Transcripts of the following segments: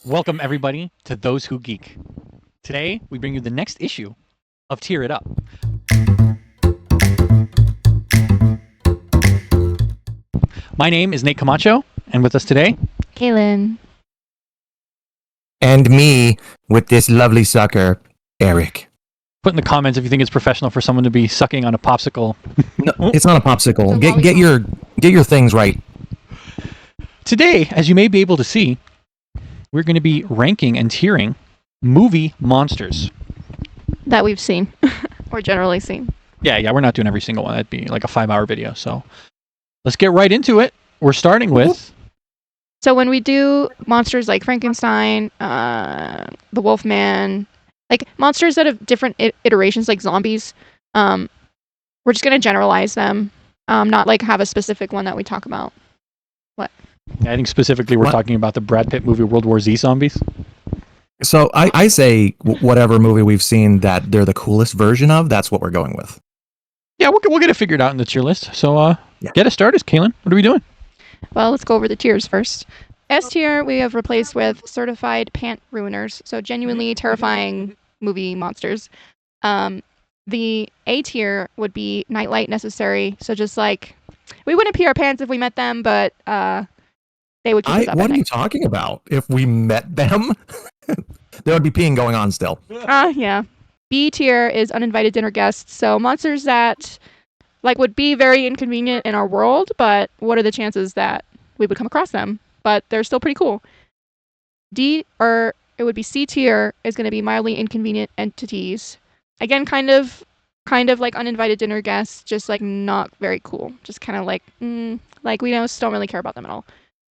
Welcome, everybody, to Those Who Geek. Today, we bring you the next issue of Tear It Up. My name is Nate Camacho, and with us today, Kaylin. And me with this lovely sucker, Eric. put in the comments if you think it's professional for someone to be sucking on a popsicle. No, it's not a popsicle. It's a Get your things right. Today, as you may be able to see, we're going to be ranking and tiering movie monsters. That we've seen, or generally seen. Yeah, we're not doing every single one. That'd be like a 5-hour video. So let's get right into it. We're starting with... So when we do monsters like Frankenstein, the Wolfman, like monsters that have different iterations, like zombies, we're just going to generalize them, not like have a specific one that we talk about. What? I think specifically we're talking about the Brad Pitt movie World War Z zombies. So I say whatever movie we've seen that they're the coolest version of, that's what we're going with. Yeah, we'll get it figured out in the tier list. So Yeah. Get us started, Kaylin. What are we doing? Well, let's go over the tiers first. S tier we have replaced with certified pant ruiners, so genuinely terrifying movie monsters. The A tier would be nightlight necessary, so just like we wouldn't pee our pants if we met them, but they would keep us up What at are you night. talking about? If we met them, there would be peeing going on still. Yeah. B tier is uninvited dinner guests, so monsters that like would be very inconvenient in our world, but what are the chances that we would come across them? But they're still pretty cool. D, or it would be C tier, is going to be mildly inconvenient entities. Again, kind of like uninvited dinner guests, just like not very cool. Just kind of like we just don't really care about them at all.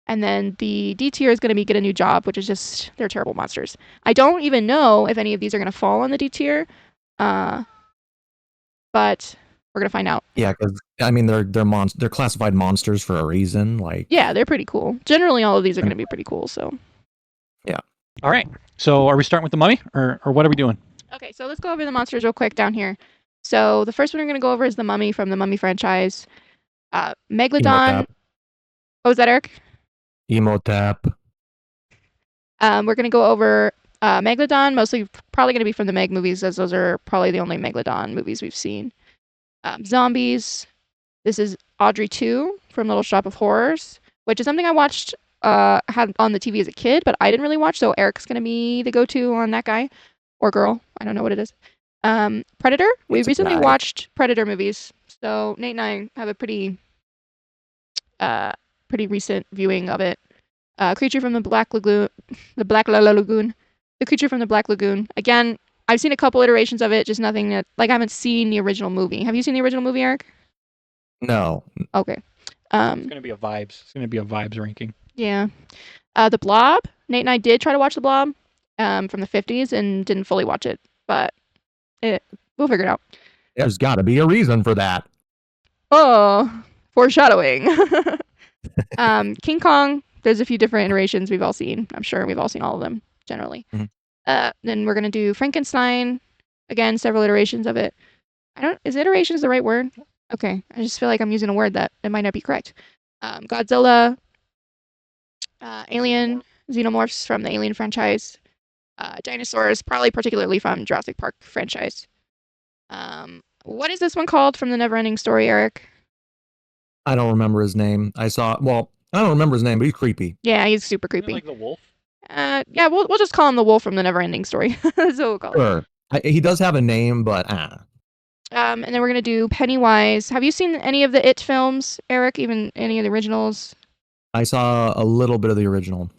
And then the D tier is going to be get a new job, which is just they're terrible monsters. I don't even know if any of these are going to fall on the D tier, but we're going to find out. Yeah, because I mean they're classified monsters for a reason. Like Yeah, they're pretty cool. Generally, all of these are going to be pretty cool. So. All right. So are we starting with the mummy, or what are we doing? Okay, so let's go over the monsters real quick down here. So the first one we're going to go over is the Mummy from the Mummy franchise. Megalodon. Emotap. Oh, is that Eric? Emotap. We're going to go over Megalodon, mostly probably going to be from the Meg movies, as those are probably the only Megalodon movies we've seen. Zombies. This is Audrey 2 from Little Shop of Horrors, which is something I watched, had on the TV as a kid, but I didn't really watch, so Eric's going to be the go-to on that guy. Or girl. I don't know what it is. Predator. We It's a recently guy. watched Predator movies, so Nate and I have a pretty recent viewing of it. Creature from the Black Lagoon. The Creature from the Black Lagoon. Again, I've seen a couple iterations of it, just nothing that I haven't seen the original movie. Have you seen the original movie, Eric? No. Okay. It's going to be a vibes. It's going to be a vibes ranking. Yeah. The Blob. Nate and I did try to watch The Blob from the 50s and didn't fully watch it, but we'll figure it out. There's got to be a reason for that. Oh, foreshadowing. King Kong. There's a few different iterations we've all seen. I'm sure we've all seen all of them generally. Mhm. Then we're gonna do Frankenstein. Again, several iterations of it. Is iterations the right word? Okay, I just feel like I'm using a word that it might not be correct. Godzilla. Alien. Xenomorphs from the Alien franchise. Dinosaurs, probably particularly from Jurassic Park franchise. What is this one called from the Neverending Story, Eric? I don't remember his name. I don't remember his name, but he's creepy. Yeah, he's super Isn't it creepy. like the wolf? Yeah, we'll just call him the wolf from the Neverending Story. That's what we'll call it. Sure. He does have a name, but And then we're gonna do Pennywise. Have you seen any of the It films, Eric? Even any of the originals? I saw a little bit of the original.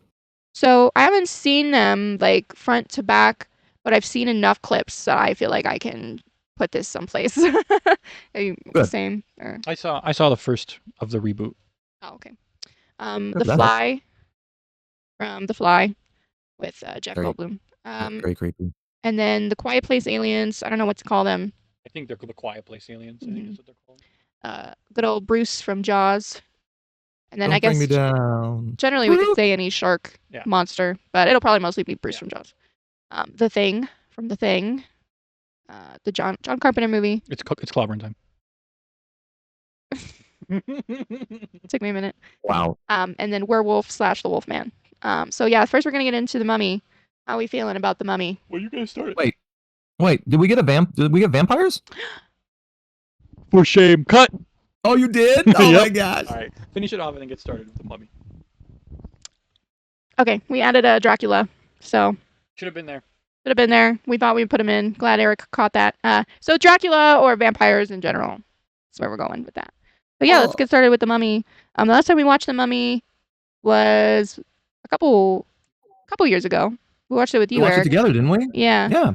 So I haven't seen them like front to back, but I've seen enough clips that I feel like I can put this someplace. Are you the Good. same? Or... I saw the first of the reboot. Oh, okay. Good, The that's- Fly from The Fly with Jeff Very- Goldblum. Very creepy. And then the Quiet Place Aliens. I don't know what to call them. I think they're the Quiet Place aliens. I think that's what they're called. Good old Bruce from Jaws. And then Don't I guess bring me down. generally we could say any shark Yeah. monster, but it'll probably mostly be Bruce Yeah. from Jaws. The Thing from The Thing. The John Carpenter movie. It's clobbering time. It took me a minute. Wow. And then Werewolf / The Wolfman. So yeah, first we're gonna get into the Mummy. How are we feeling about the Mummy? Well, you guys started. Wait. Did we get vampires? For shame. Cut. Oh, you did? Oh Yep. my gosh. All right. Finish it off and then get started with the mummy. Okay, we added a Dracula, so Should have been there. should have been there. We thought we'd put him in. Glad Eric caught that. So Dracula or vampires in general. That's where we're going with that. But yeah, let's get started with the Mummy. The last time we watched the Mummy was a couple years ago. We watched it with We you, watched it Eric. together, didn't we? Yeah. Yeah.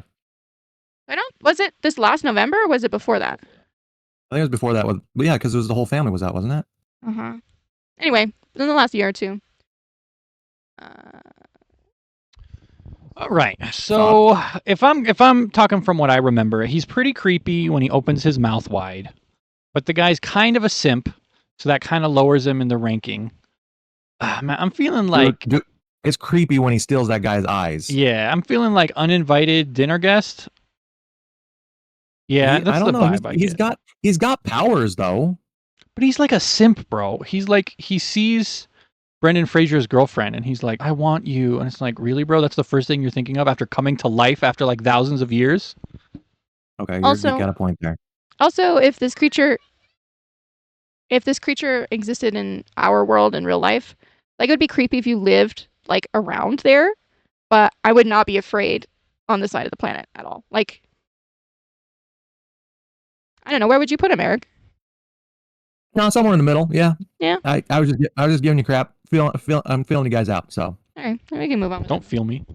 Was it this last November or was it before that? I think it was before that. But yeah, because it was the whole family was out, wasn't it? Uh-huh. Anyway, in the last year or two. All right. So if I'm talking from what I remember, he's pretty creepy when he opens his mouth wide, but the guy's kind of a simp, so that kind of lowers him in the ranking. Man, I'm feeling like It's creepy when he steals that guy's eyes. yeah, I'm feeling like uninvited dinner guest. Yeah, that's I don't the know. vibe I get. He's got powers though. But he's like a simp, bro. He's like he sees Brendan Fraser's girlfriend and he's like, I want you. And it's like, really, bro? That's the first thing you're thinking of after coming to life after like thousands of years? Okay, you Also- got a point there. Also, if this creature existed in our world in real life, like it would be creepy if you lived like around there, but I would not be afraid on this side of the planet at all. Like I don't know, where would you put him, Eric? No, somewhere in the middle. Yeah. Yeah. I was just giving you crap. I'm feeling you guys out. So All right, we can move on. Don't feel me.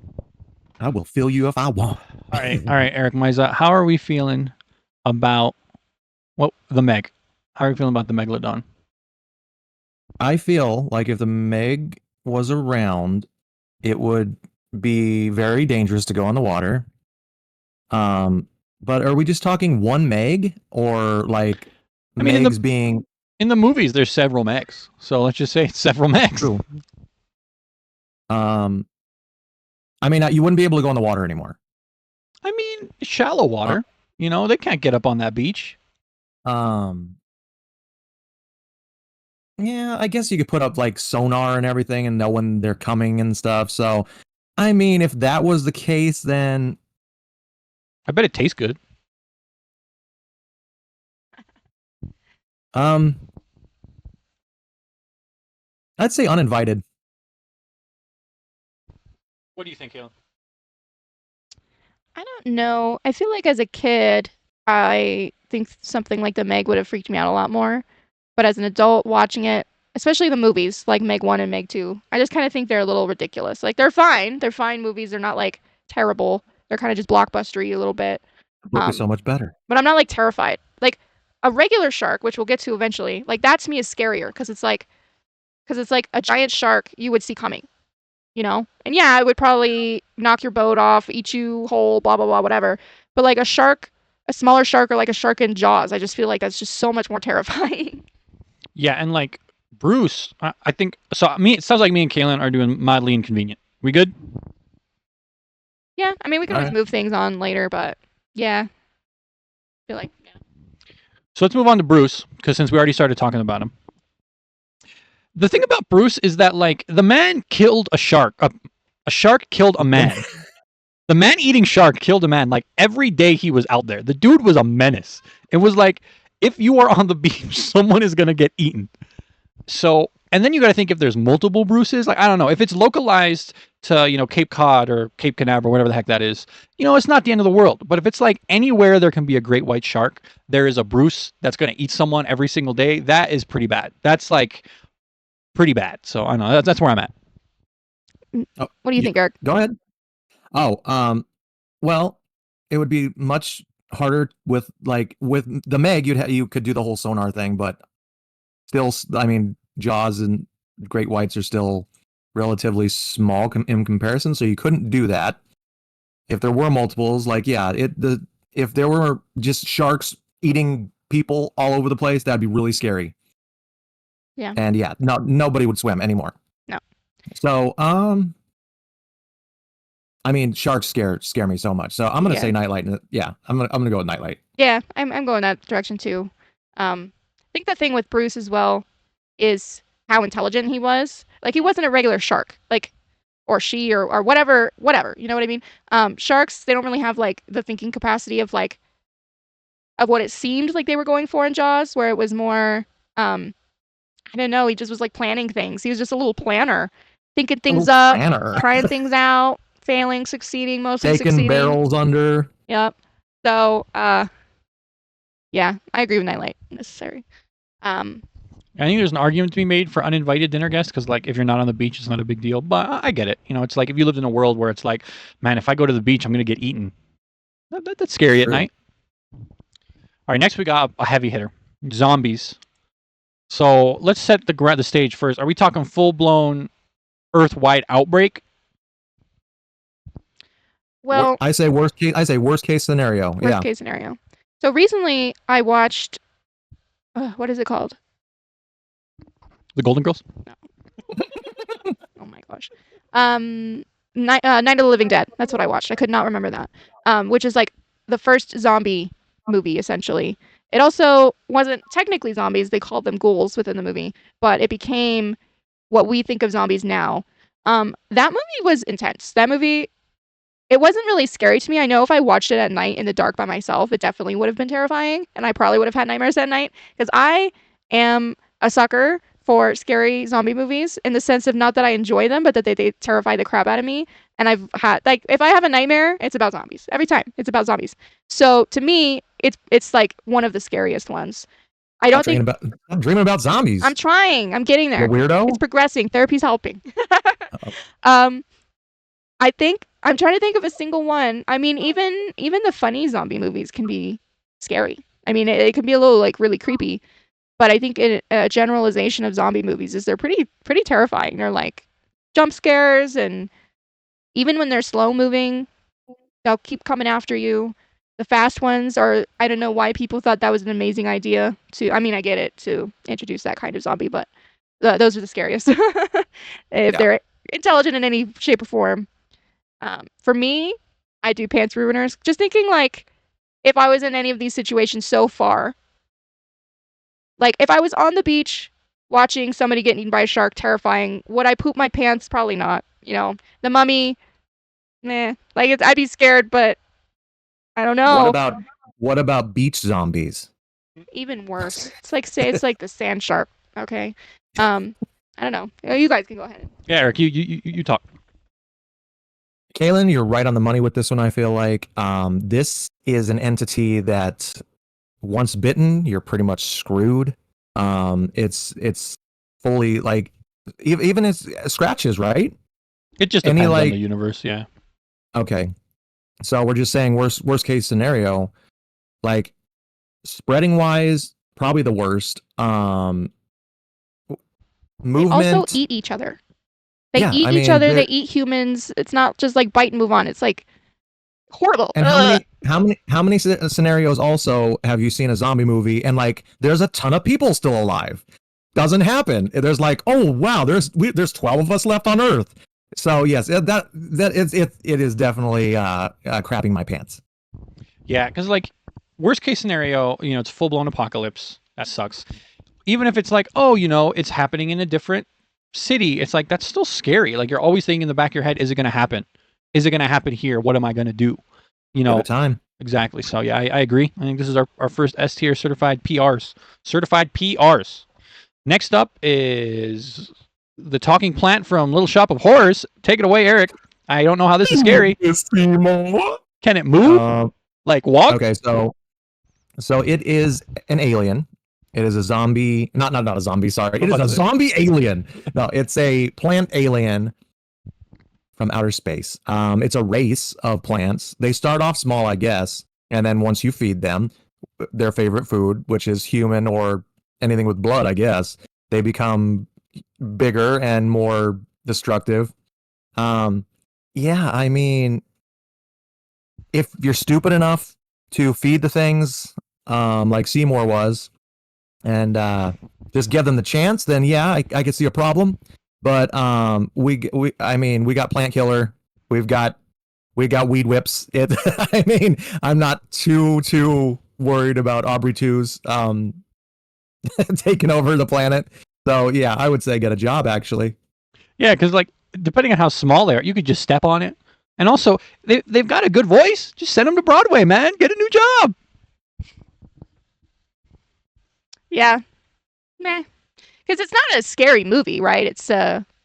I will feel you if I want. All right, Eric Miza, how are we feeling about the Meg? How are we feeling about the Megalodon? I feel like if the Meg was around, it would be very dangerous to go on the water. But are we just talking one Meg or like I mean, Megs being in the movies? There's several Megs, so let's just say it's several Megs. true? I mean, you wouldn't be able to go in the water anymore. I mean, shallow water. You know, they can't get up on that beach. Yeah, I guess you could put up like sonar and everything and know when they're coming and stuff. So, I mean, if that was the case, then I bet it tastes good. I'd say uninvited. What do you think, Hale? I don't know. I feel like as a kid, I think something like the Meg would have freaked me out a lot more. But as an adult watching it, especially the movies like Meg 1 and Meg 2, I just kind of think they're a little ridiculous. Like they're fine. They're fine movies. They're not like terrible. They're kind of just blockbustery a little bit. The book is so much better. But I'm not like terrified. Like a regular shark, which we'll get to eventually, like that to me is scarier because it's like a giant shark you would see coming, you know? And yeah, it would probably knock your boat off, eat you whole, blah, blah, blah, whatever. But like a shark, a smaller shark or like a shark in Jaws, I just feel like that's just so much more terrifying. Yeah, and like Bruce, I think so. It sounds like me and Kaylin are doing mildly inconvenient. We good? Yeah, I mean, we can always Alright. move things on later, but yeah. I feel like, yeah. So let's move on to Bruce, because since we already started talking about him. The thing about Bruce is that like the man killed a shark. A shark killed a man. The man-eating shark killed a man like every day he was out there. The dude was a menace. It was like if you are on the beach, someone is gonna get eaten. So, and then you got to think if there's multiple Bruces. Like I don't know if it's localized to Cape Cod or Cape Canaveral, whatever the heck that is. It's not the end of the world. But if it's like anywhere there can be a great white shark, there is a Bruce that's gonna eat someone every single day. That is pretty bad. That's like pretty bad. So I know that's where I'm at. Oh, What do you think, Eric? Go ahead. Oh, well, it would be much harder with the Meg. You could do the whole sonar thing, but still, I mean, Jaws and great whites are still relatively small in comparison, so you couldn't do that. If there were multiples, if there were just sharks eating people all over the place, that'd be really scary. Yeah. And yeah, nobody would swim anymore. No. So, I mean, sharks scare me so much. So I'm gonna say nightlight. Yeah, I'm gonna go with nightlight. Yeah, I'm going that direction too. I think the thing with Bruce as well is how intelligent he was. Like he wasn't a regular shark. Like or she or whatever, you know what I mean? Sharks, they don't really have like the thinking capacity of like of what it seemed like they were going for in Jaws, where it was more I don't know, he just was like planning things. He was just a little planner, thinking things up, Planner. trying things out, failing, succeeding, mostly Taking succeeding. barrels under. Yep. So yeah, I agree with Nightlight. Necessary. I think there's an argument to be made for uninvited dinner guests because, like, if you're not on the beach, it's not a big deal. But I get it. You know, it's like if you lived in a world where it's like, man, if I go to the beach, I'm gonna get eaten. That's scary at True. night. All right, next we got a heavy hitter, zombies. So let's set the stage first. Are we talking full blown Earth-wide outbreak? Well, I say worst case. I say worst case scenario. worst case scenario. So recently, I watched. What is it called? The Golden Girls? Oh my gosh. Night of the Living Dead. That's what I watched. I could not remember that. Which is like the first zombie movie, essentially. It also wasn't technically zombies. They called them ghouls within the movie, but it became what we think of zombies now. That movie was intense. That movie, it wasn't really scary to me. I know if I watched it at night in the dark by myself, it definitely would have been terrifying, and I probably would have had nightmares at night, because I am a sucker for scary zombie movies, in the sense of not that I enjoy them, but that they terrify the crap out of me. And I've had, like, if I have a nightmare, it's about zombies. Every time, it's about zombies. So to me, it's like one of the scariest ones. I don't think I'm dreaming about zombies. I'm trying. I'm getting there. You weirdo. It's progressing. Therapy's helping. Uh-oh. I think I'm trying to think of a single one. I mean, even the funny zombie movies can be scary. I mean, it can be a little like really creepy. But I think a generalization of zombie movies is they're pretty terrifying. They're like jump scares, and even when they're slow moving, they'll keep coming after you. The fast ones are, I don't know why people thought that was an amazing idea to, I mean, I get it, to introduce that kind of zombie, but those are the scariest. If they're intelligent in any shape or form. For me, I do pants ruiners. Just thinking like, if I was in any of these situations so far, like, if I was on the beach watching somebody get eaten by a shark, terrifying, would I poop my pants? Probably not. You know, The Mummy, meh. Like, I'd be scared, but I don't know. What about beach zombies? Even worse. It's like, say it's like the sand shark. Okay. I don't know. You guys can go ahead. Yeah, Eric, you talk. Kaylin, you're right on the money with this one. I feel like this is an entity that once bitten, you're pretty much screwed. It's fully like even as scratches, right? It just depends on the universe, yeah. Okay, so we're just saying worst case scenario, like spreading wise, probably the worst. Movement. They also eat each other. They eat each other. They eat humans. It's not just like bite and move on. It's like horrible. And how many scenarios also have you seen a zombie movie and like there's a ton of people still alive? Doesn't happen. There's like, oh wow, there's 12 of us left on Earth. So yes, it is definitely crapping my pants. Yeah, because like worst case scenario, you know, it's full blown apocalypse. That sucks. Even if it's like, oh, you know, it's happening in a different city, it's like that's still scary. Like you're always thinking in the back of your head, is it going to happen? Is it going to happen here? What am I going to do? You know, time. Exactly. So yeah, I agree. I think this is our first S tier certified PRs. Certified PRs. Next up is the talking plant from Little Shop of Horrors. Take it away, Eric. I don't know how this is scary. Can it move? Like walk? Okay, so it is an alien. It is a zombie, not a zombie, sorry. It is a zombie alien. No, it's a plant alien from outer space. It's a race of plants. They start off small, I guess, and then once you feed them their favorite food, which is human or anything with blood, I guess, they become bigger and more destructive. Yeah, I mean, if you're stupid enough to feed the things, like Seymour was, and just give them the chance, then yeah, I could see a problem. But we got Plant Killer, we got Weed Whips. I mean, I'm not too worried about Aubrey 2's taking over the planet. So yeah, I would say get a job actually. Yeah, because like depending on how small they are, you could just step on it. And also, they've got a good voice. Just send them to Broadway, man. Get a new job. Yeah. Meh. Because it's not a scary movie, right? It's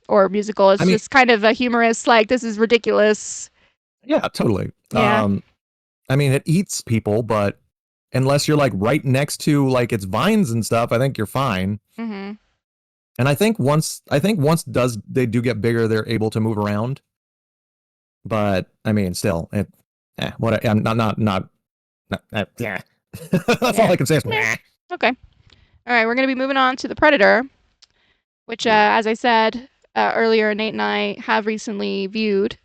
or musical. It's just kind of a humorous, like, this is ridiculous. Yeah, totally. Yeah. I mean, it eats people, but unless you're like right next to like its vines and stuff, I think you're fine. Mm-hmm. And I think once they do get bigger, they're able to move around. But I mean, still, what? I'm not. Yeah. That's all I can say. Is, Okay. All right, we're going to be moving on to The Predator, which, as I said earlier, Nate and I have recently viewed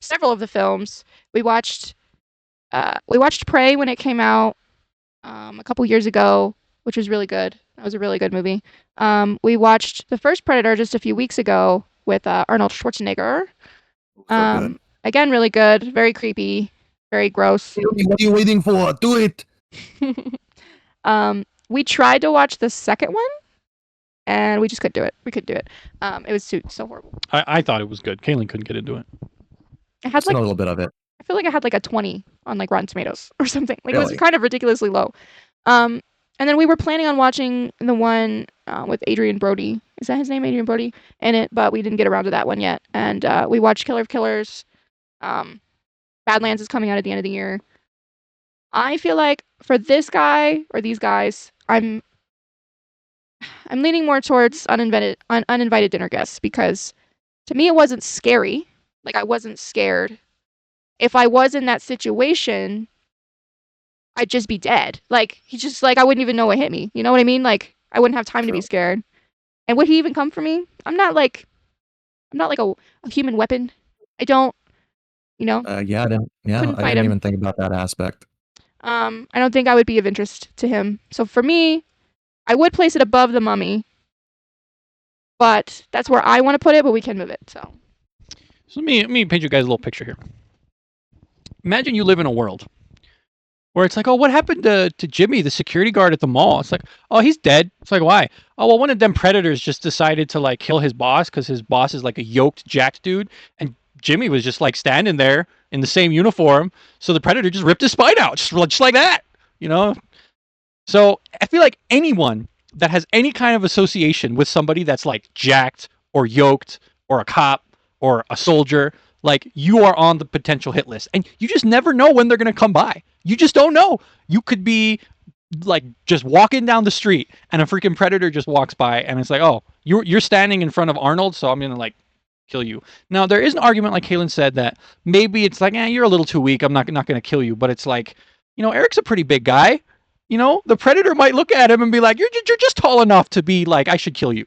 several of the films. We watched Prey when it came out a couple years ago, which was really good. That was a really good movie. We watched the first Predator just a few weeks ago with Arnold Schwarzenegger. good. Again, really good. Very creepy. Very gross. What are you waiting for? Do it. We tried to watch the second one, and we just couldn't do it. We couldn't do it. It was so horrible. I thought it was good. Kayleen couldn't get into it. It had Just a little bit of it. I feel like it had like a 20 on like Rotten Tomatoes or something. Like It Really? was kind of ridiculously low. And then we were planning on watching the one with Adrian Brody. Is that his name, Adrian Brody? In it, but we didn't get around to that one yet. And we watched Killer of Killers. Badlands is coming out at the end of the year. I feel like for this guy or these guys, I'm leaning more towards uninvited dinner guests, because to me it wasn't scary. Like, I wasn't scared. If I was in that situation, I'd just be dead. Like, he's just like, I wouldn't even know what hit me. You know what I mean? Like, I wouldn't have time to be scared. And would he even come for me? I'm not like a human weapon. I don't, Yeah, I Couldn't fight didn't him. even think about that aspect. I don't think I would be of interest to him. So for me, I would place it above The Mummy. But that's where I want to put it, but we can move it. So let me paint you guys a little picture here. Imagine you live in a world where it's like, oh, what happened to Jimmy, the security guard at the mall? It's like, oh, he's dead. It's like, why? Oh, well, one of them predators just decided to like kill his boss because his boss is like a yoked, jacked dude, and Jimmy was just like standing there in the same uniform, so the predator just ripped his spine out, just like that, So I feel like anyone that has any kind of association with somebody that's like jacked or yoked or a cop or a soldier, like, you are on the potential hit list, and you just never know when they're going to come by. You just don't know. You could be like just walking down the street and a freaking predator just walks by, and it's like, oh, you're standing in front of Arnold, so I'm going to like kill you. Now, there is an argument, like Kaylin said, that maybe it's like, you're a little too weak, I'm not going to kill you. But it's like, Eric's a pretty big guy. The predator might look at him and be like, you're just tall enough to be like, I should kill you,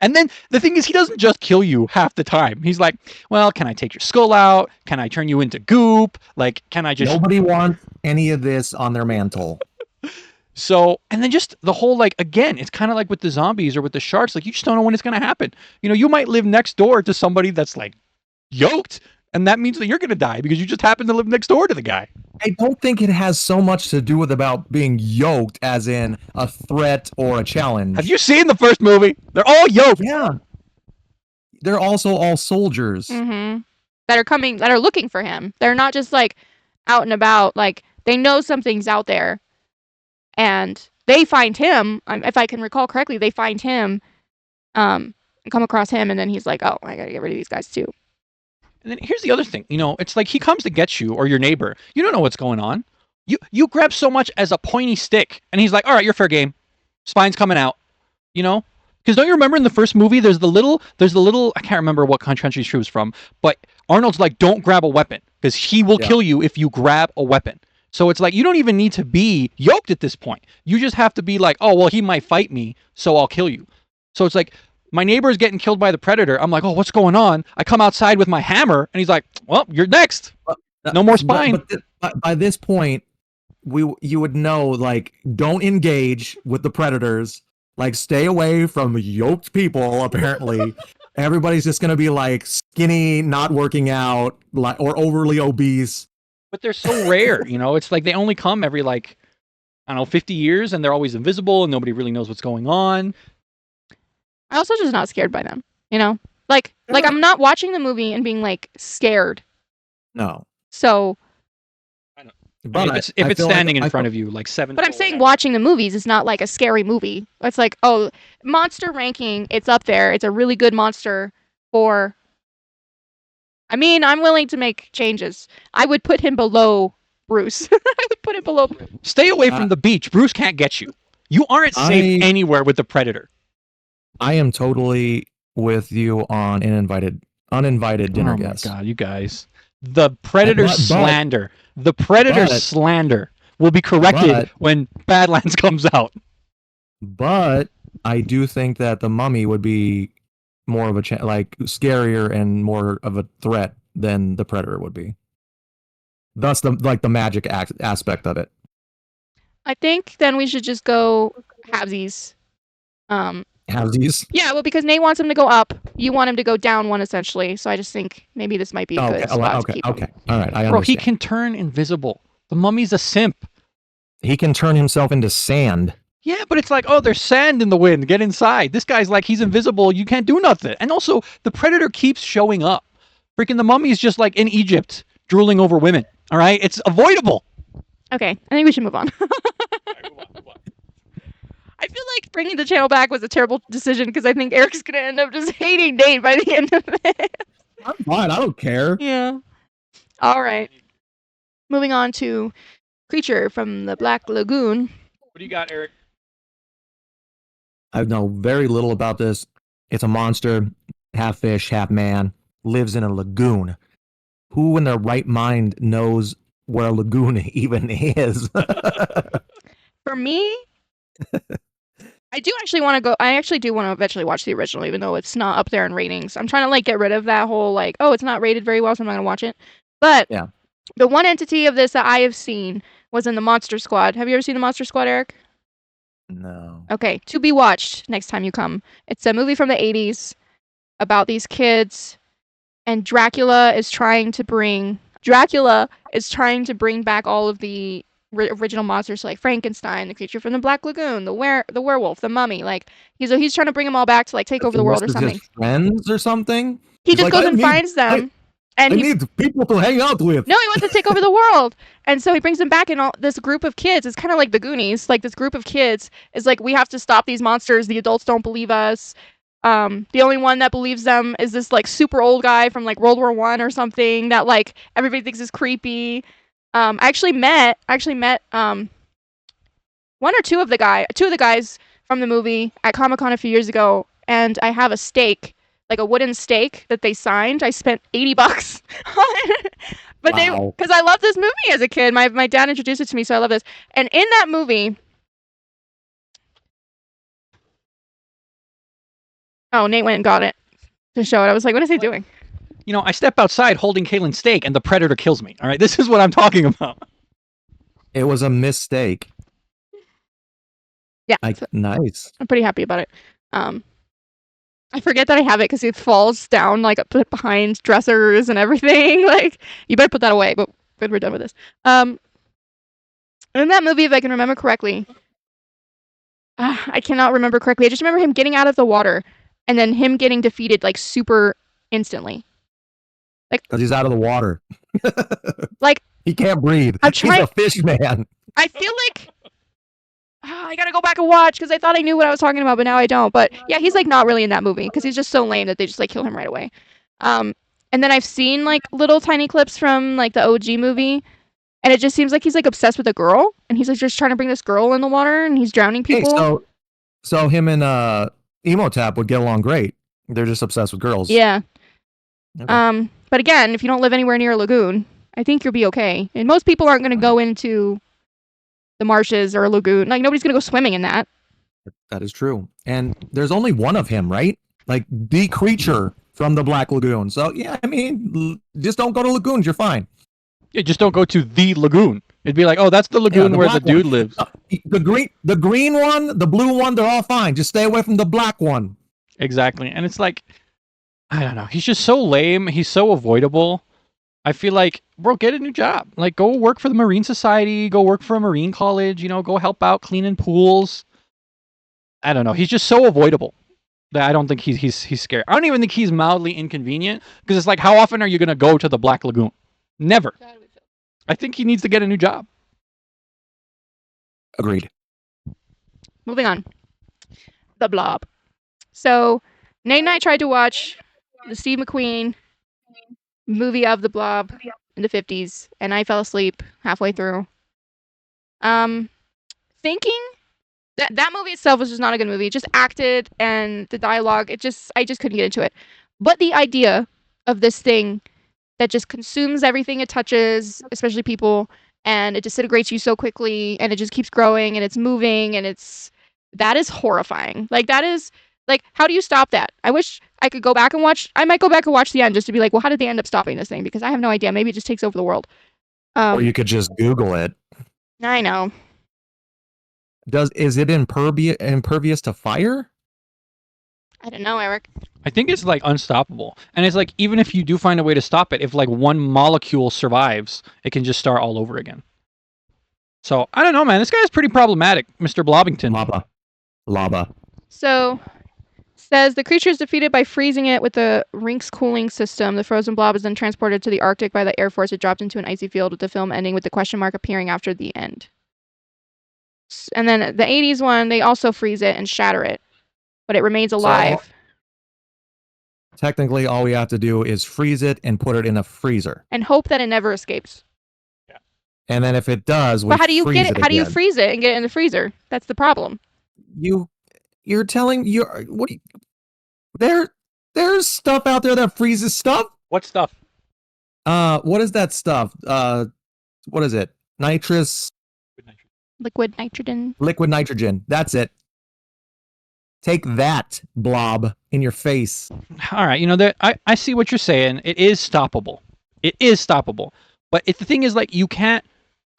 And then the thing is, he doesn't just kill you half the time. He's like, well, can I take your skull out? Can I turn you into goop? Like, can I just... Nobody wants any of this on their mantle. So, and then just the whole, like, again, it's kind of like with the zombies or with the sharks. Like, you just don't know when it's going to happen. You might live next door to somebody that's like yoked, and that means that you're going to die because you just happen to live next door to the guy. I don't think it has so much to do with about being yoked as in a threat or a challenge. Have you seen the first movie? They're all yoked. Yeah. They're also all soldiers. Mm-hmm. That are looking for him. They're not just like out and about. Like, they know something's out there, and they find him. If I can recall correctly, they find him, and come across him, and then he's like, oh, I gotta get rid of these guys too. And then here's the other thing, it's like he comes to get you or your neighbor. You don't know what's going on. You grab so much as a pointy stick, and he's like, all right, you're fair game. Spine's coming out, Because don't you remember in the first movie, there's the little, I can't remember what country she was from, but Arnold's like, don't grab a weapon because he will kill you if you grab a weapon. So it's like, you don't even need to be yoked at this point. You just have to be like, oh, well, he might fight me, so I'll kill you. So it's like, my neighbor is getting killed by the predator. I'm like, oh, what's going on? I come outside with my hammer, and he's like, well, you're next. No more spine. But by this point, you would know, like, don't engage with the predators. Like, stay away from yoked people, apparently. Everybody's just going to be, like, skinny, not working out, or overly obese. But they're so rare, It's like they only come every, like, I don't know, 50 years, and they're always invisible, and nobody really knows what's going on. I'm also just not scared by them. You know, like I'm not watching the movie and being like scared. No. So, But if it's standing in I front of you, like 7. but I'm saying watching the movies is not like a scary movie. It's like, oh, monster ranking, it's up there. It's a really good monster for. I mean, I'm willing to make changes. I would put him below Bruce. I would put him below Bruce. Stay away from the beach. Bruce can't get you. You aren't safe anywhere with the Predator. I am totally with you on uninvited dinner guests. Oh my god, you guys. The Predator slander. The Predator slander will be corrected when Badlands comes out. But I do think that the Mummy would be more of a scarier and more of a threat than the Predator would be. Thus, the magic aspect of it. I think then we should just go halvesies. Halvesies? Yeah, well, because Nate wants him to go up. You want him to go down one, essentially. So I just think maybe this might be a good spot to keep him. All right, I understand. Bro, he can turn invisible. The Mummy's a simp. He can turn himself into sand. Yeah, but it's like, oh, there's sand in the wind. Get inside. This guy's like, he's invisible. You can't do nothing. And also, the Predator keeps showing up. Freaking the Mummy's just like in Egypt, drooling over women. All right? It's avoidable. Okay, I think we should move on. I feel like bringing the channel back was a terrible decision because I think Eric's going to end up just hating Nate by the end of it. I'm fine. I don't care. Yeah. All right. Moving on to Creature from the Black Lagoon. What do you got, Eric? I know very little about this. It's a monster, half fish, half man, lives in a lagoon. Who in their right mind knows where a lagoon even is? For me, I do actually want to go. I actually do want to eventually watch the original, even though it's not up there in ratings. I'm trying to like get rid of that whole like, oh, it's not rated very well, so I'm not gonna watch it. But yeah, the one entity of this that I have seen was in the Monster Squad. Have you ever seen the Monster Squad, Eric? No. Okay, to be watched next time you come. It's a movie from the 80s about these kids, and Dracula is trying to bring back all of the original monsters, like Frankenstein, the Creature from the Black Lagoon, the werewolf, the Mummy. Like he's trying to bring them all back to like take over the world or something. His friends or something. He just goes and finds them. And he needs people to hang out with. No, he wants to take over the world. And so he brings them back, and all this group of kids. It's kind of like the Goonies. Like this group of kids is like, we have to stop these monsters. The adults don't believe us. The only one that believes them is this like super old guy from like World War I or something that like everybody thinks is creepy. I actually met one or two of the guys from the movie at Comic-Con a few years ago, and I have a stake, like a wooden stake that they signed. I spent $80 on it. But wow. Because I loved this movie as a kid. My dad introduced it to me, so I love this. And in that movie, oh, Nate went and got it to show it. I was like, what is he doing? You know, I step outside holding Kaylin's steak, and the Predator kills me. All right, this is what I'm talking about. It was a mistake. Yeah, nice. I'm pretty happy about it. I forget that I have it because it falls down like behind dressers and everything. Like, you better put that away. But we're done with this. In that movie, if I can remember correctly, I cannot remember correctly. I just remember him getting out of the water and then him getting defeated like super instantly. Like, because he's out of the water. Like, he can't breathe. He's a fish man. I feel like I gotta go back and watch because I thought I knew what I was talking about, but now I don't. But yeah, he's like not really in that movie because he's just so lame that they just like kill him right away. And then I've seen like little tiny clips from like the OG movie, and it just seems like he's like obsessed with a girl, and he's like just trying to bring this girl in the water, and he's drowning people. Hey, so him and Emotap would get along great. They're just obsessed with girls. Yeah. Okay. But again, if you don't live anywhere near a lagoon, I think you'll be okay. And most people aren't going to go into the marshes or a lagoon. Like, nobody's going to go swimming in that. That is true. And there's only one of him, right? Like, the creature from the Black Lagoon. So, yeah, I mean, just don't go to lagoons. You're fine. Yeah, just don't go to the lagoon. It'd be like, oh, that's the lagoon where the dude lives. The green one, the blue one, they're all fine. Just stay away from the black one. Exactly. And it's like, I don't know. He's just so lame. He's so avoidable. I feel like, bro, get a new job. Like, go work for the Marine Society. Go work for a Marine college. You know, go help out cleaning pools. I don't know. He's just so avoidable. that I don't think he's scary. I don't even think he's mildly inconvenient because it's like, how often are you gonna go to the Black Lagoon? Never. I think he needs to get a new job. Agreed. Moving on. The Blob. So, Nate and I tried to watch the Steve McQueen movie of The Blob in the 50s, and I fell asleep halfway through. Thinking that movie itself was just not a good movie. It just acted and the dialogue, I just couldn't get into it. But the idea of this thing that just consumes everything it touches, especially people, and it disintegrates you so quickly, and it just keeps growing, and it's moving, and that is horrifying. Like, that is, like, how do you stop that? I wish I could go back and watch, I might go back and watch the end just to be like, well, how did they end up stopping this thing? Because I have no idea. Maybe it just takes over the world. Or you could just Google it. I know. Is it impervious to fire? I don't know, Eric. I think it's like unstoppable. And it's like, even if you do find a way to stop it, if like one molecule survives, it can just start all over again. So I don't know, man. This guy's pretty problematic, Mr. Blobbington. Lava. So, says the creature is defeated by freezing it with the Rinks cooling system. The frozen blob is then transported to the Arctic by the Air Force. It dropped into an icy field, with the film ending with the question mark appearing after the end. And then the 80s one, they also freeze it and shatter it, but it remains alive. So, technically, all we have to do is freeze it and put it in a freezer. And hope that it never escapes. Yeah. And then if it does, but how do you get it? How do you freeze it and get it in the freezer? That's the problem. You're telling there's stuff out there that freezes stuff. What stuff? What is that stuff? What is it? Liquid nitrogen. Liquid nitrogen. That's it. Take that, Blob, in your face. All right, I see what you're saying. It is stoppable. But the thing is, like, you can't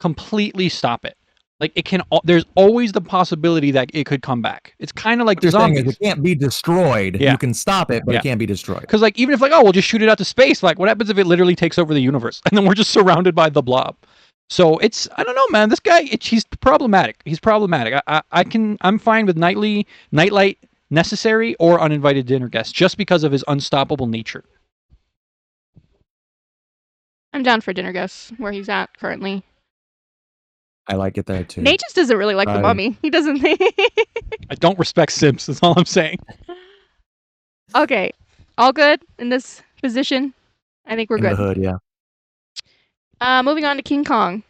completely stop it. Like, it can. There's always the possibility that it could come back. It's kind of like what you're zombies. saying is it can't be destroyed. Yeah. You can stop it, but it can't be destroyed. Because, like, even if, like, we'll just shoot it out to space. Like, what happens if it literally takes over the universe and then we're just surrounded by the Blob? So I don't know, man. This guy, he's problematic. He's problematic. I'm fine with nightlight necessary or uninvited dinner guests just because of his unstoppable nature. I'm down for dinner guests where he's at currently. I like it there too. Nate just doesn't really like the mummy. He doesn't think. I don't respect Sims. That's all I'm saying. Okay, all good in this position. I think we're good. In the hood, yeah. Moving on to King Kong.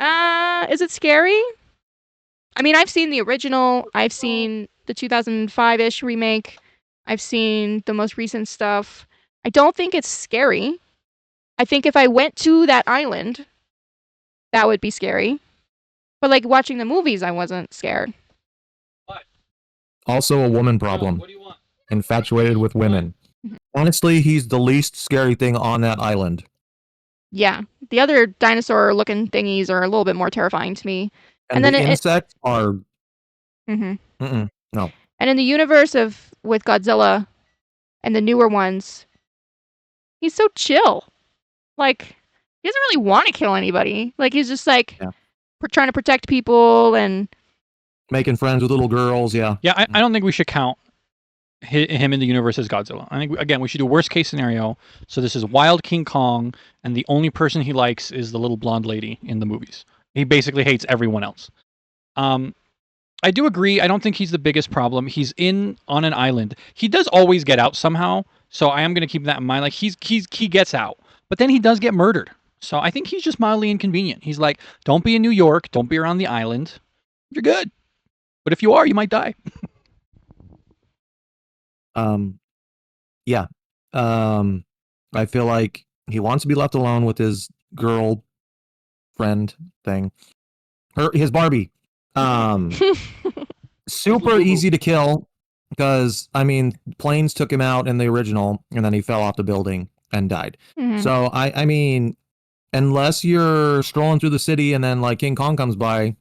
Is it scary? I mean, I've seen the original. I've seen the 2005-ish remake. I've seen the most recent stuff. I don't think it's scary. I think if I went to that island, that would be scary. But, like, watching the movies, I wasn't scared. What? Also a woman problem. What do you want? Infatuated with women. Mm-hmm. Honestly, he's the least scary thing on that island. Yeah. The other dinosaur-looking thingies are a little bit more terrifying to me. And then the insects are... Mm-hmm. No. And in the universe with Godzilla and the newer ones, he's so chill. Like, he doesn't really want to kill anybody. Like, he's just, like, trying to protect people and... making friends with little girls, yeah. Yeah, I don't think we should count him in the universe as Godzilla. I think, again, we should do worst case scenario. So this is Wild King Kong, and the only person he likes is the little blonde lady in the movies. He basically hates everyone else. I do agree. I don't think he's the biggest problem. He's on an island. He does always get out somehow, so I am going to keep that in mind. Like, he gets out, but then he does get murdered. So I think he's just mildly inconvenient. He's like, don't be in New York. Don't be around the island. You're good. But if you are, you might die. Yeah. I feel like he wants to be left alone with his girl friend thing. His Barbie. Super easy to kill because, I mean, planes took him out in the original and then he fell off the building and died. Mm-hmm. So, I mean, unless you're strolling through the city and then, like, King Kong comes by,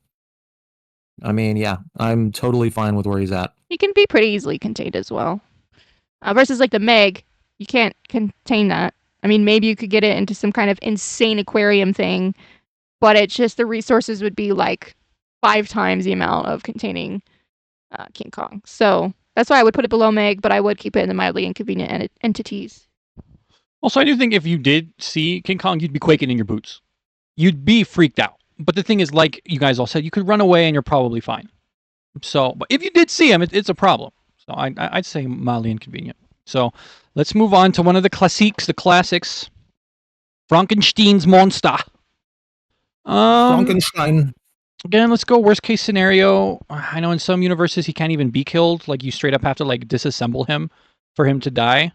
I mean, yeah, I'm totally fine with where he's at. He can be pretty easily contained as well. Versus, like, the Meg, you can't contain that. I mean, maybe you could get it into some kind of insane aquarium thing, but it's just the resources would be, like, 5 times the amount of containing King Kong. So That's why I would put it below Meg, but I would keep it in the mildly inconvenient entities. Also, I do think if you did see King Kong, you'd be quaking in your boots. You'd be freaked out. But the thing is, like you guys all said, you could run away and you're probably fine. So, but if you did see him, it's a problem. So I'd say mildly inconvenient. So let's move on to one of the classics, Frankenstein's monster. Frankenstein. Again, let's go worst case scenario. I know in some universes he can't even be killed. Like you straight up have to like disassemble him for him to die.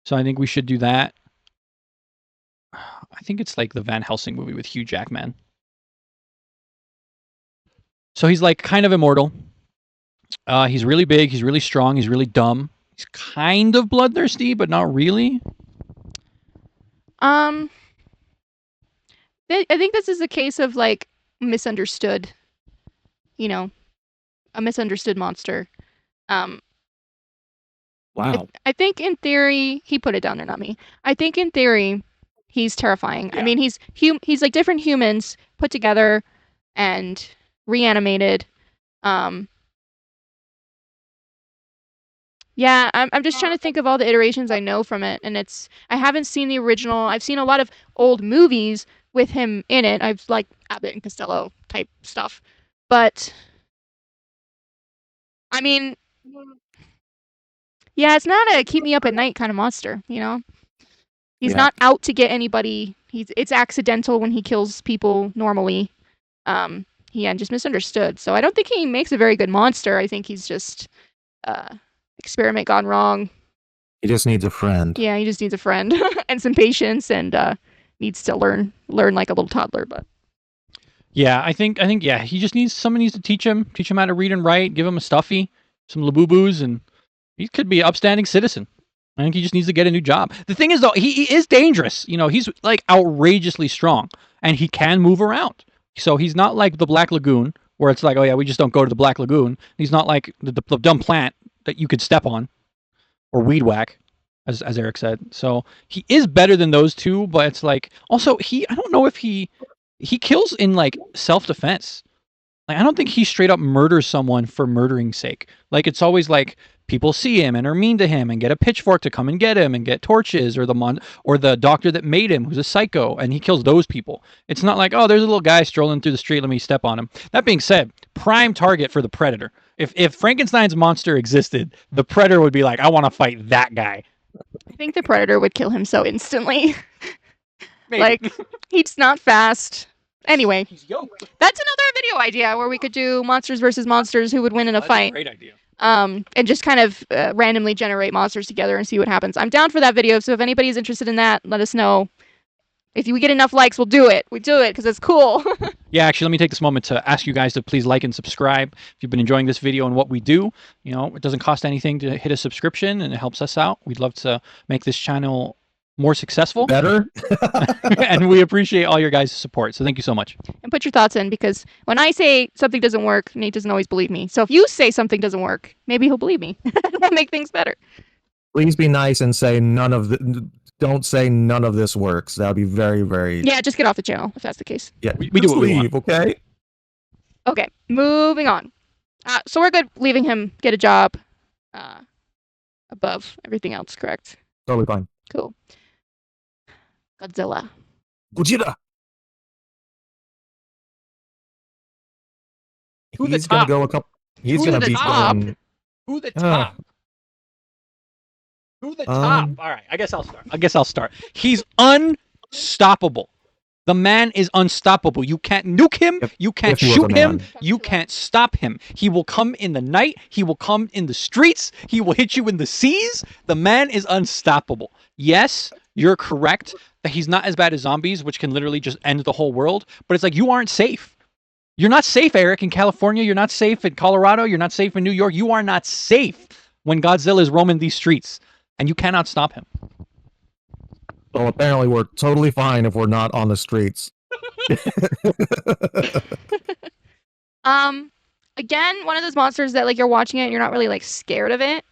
So I think we should do that. I think it's like the Van Helsing movie with Hugh Jackman. So he's like kind of immortal. He's really big. He's really strong. He's really dumb. He's kind of bloodthirsty, but not really. I think this is a case of like misunderstood. You know, a misunderstood monster. Wow. I think in theory, he put it down there, not me. I think in theory, he's terrifying. Yeah. I mean, he's like different humans put together and reanimated. Yeah, I'm just trying to think of all the iterations I know from it, and I haven't seen the original. I've seen a lot of old movies with him in it. I've like Abbott and Costello type stuff, but I mean, yeah, it's not a keep me up at night kind of monster, you know? He's Yeah. not out to get anybody. It's accidental when he kills people normally. Yeah, just misunderstood. So I don't think he makes a very good monster. I think he's just experiment gone wrong. He just needs a friend. Yeah, he just needs a friend and some patience and needs to learn like a little toddler, but Yeah, I think yeah, he just needs someone needs to teach him how to read and write, give him a stuffy, some labubu's, and he could be an upstanding citizen. I think he just needs to get a new job. The thing is though, he is dangerous. You know, he's like outrageously strong and he can move around. So he's not like the Black Lagoon where it's like, oh yeah, we just don't go to the Black Lagoon. He's not like the dumb plant that you could step on or weed whack, as Eric said. So he is better than those two, but it's like also I don't know if he kills in like self-defense. Like I don't think he straight up murders someone for murdering's sake. Like it's always like people see him and are mean to him and get a pitchfork to come and get him and get torches or the doctor that made him who's a psycho and he kills those people. It's not like, oh, there's a little guy strolling through the street, let me step on him. That being said, prime target for the Predator. If Frankenstein's monster existed, the Predator would be like, I want to fight that guy. I think the Predator would kill him so instantly. Maybe. Like he's not fast. Anyway, He's yoked. that's another video idea where we could do monsters versus monsters who would win in a That's fight. a great idea. And just kind of randomly generate monsters together and see what happens. I'm down for that video, so if anybody's interested in that, let us know. If we get enough likes, we'll do it. We do it because it's cool. Yeah, actually, let me take this moment to ask you guys to please like and subscribe. If you've been enjoying this video and what we do, you know, it doesn't cost anything to hit a subscription and it helps us out. We'd love to make this channel more successful. Better? And we appreciate all your guys' support. So thank you so much. And put your thoughts in, because when I say something doesn't work, Nate doesn't always believe me. So if you say something doesn't work, maybe he'll believe me. We'll make things better. Please be nice and say don't say none of this works. That would be very, very... Yeah, just get off the channel if that's the case. Yeah, We do just what we want. leave, okay? Okay, moving on. So we're good leaving him get a job above everything else, correct? Totally fine. Cool. Godzilla. Godzilla! To the He's gonna top. go a couple... He's To gonna the be top. going... Who the Ah. top? Who the top? All right, I guess I'll start. He's unstoppable. The man is unstoppable. You can't nuke him. You can't if he was shoot a him. man. You can't stop him. He will come in the night. He will come in the streets. He will hit you in the seas. The man is unstoppable. Yes, you're correct that he's not as bad as zombies, which can literally just end the whole world. But it's like you aren't safe. You're not safe, Eric, in California. You're not safe in Colorado. You're not safe in New York. You are not safe when Godzilla is roaming these streets. And you cannot stop him. Well, apparently we're totally fine if we're not on the streets. Again, one of those monsters that like you're watching it and you're not really like scared of it.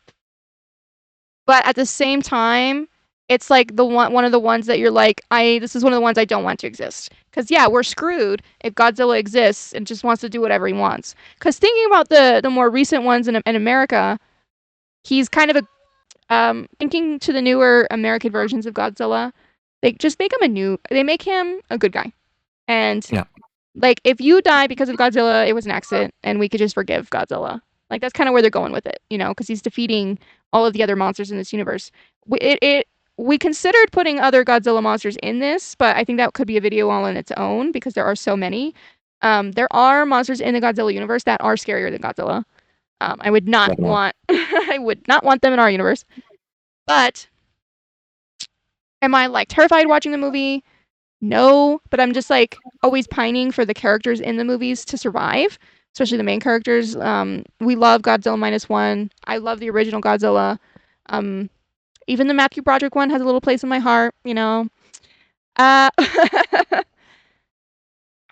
But at the same time, it's like one of the ones that you're like, this is one of the ones I don't want to exist. Because yeah, we're screwed if Godzilla exists and just wants to do whatever he wants. Because thinking about the more recent ones in America, he's kind of a thinking to the newer American versions of Godzilla. They just make him they make him a good guy. And Yeah. like if you die because of Godzilla, it was an accident and we could just forgive Godzilla. Like that's kind of where they're going with it, you know, because he's defeating all of the other monsters in this universe. We considered putting other Godzilla monsters in this, but I think that could be a video all on its own because there are so many. There are monsters in the Godzilla universe that are scarier than Godzilla. I would not Definitely. want I would not want them in our universe. But am I like terrified watching the movie? No, but I'm just like always pining for the characters in the movies to survive, especially the main characters. We love Godzilla -1. I love the original Godzilla. Even the Matthew Broderick one has a little place in my heart, you know. I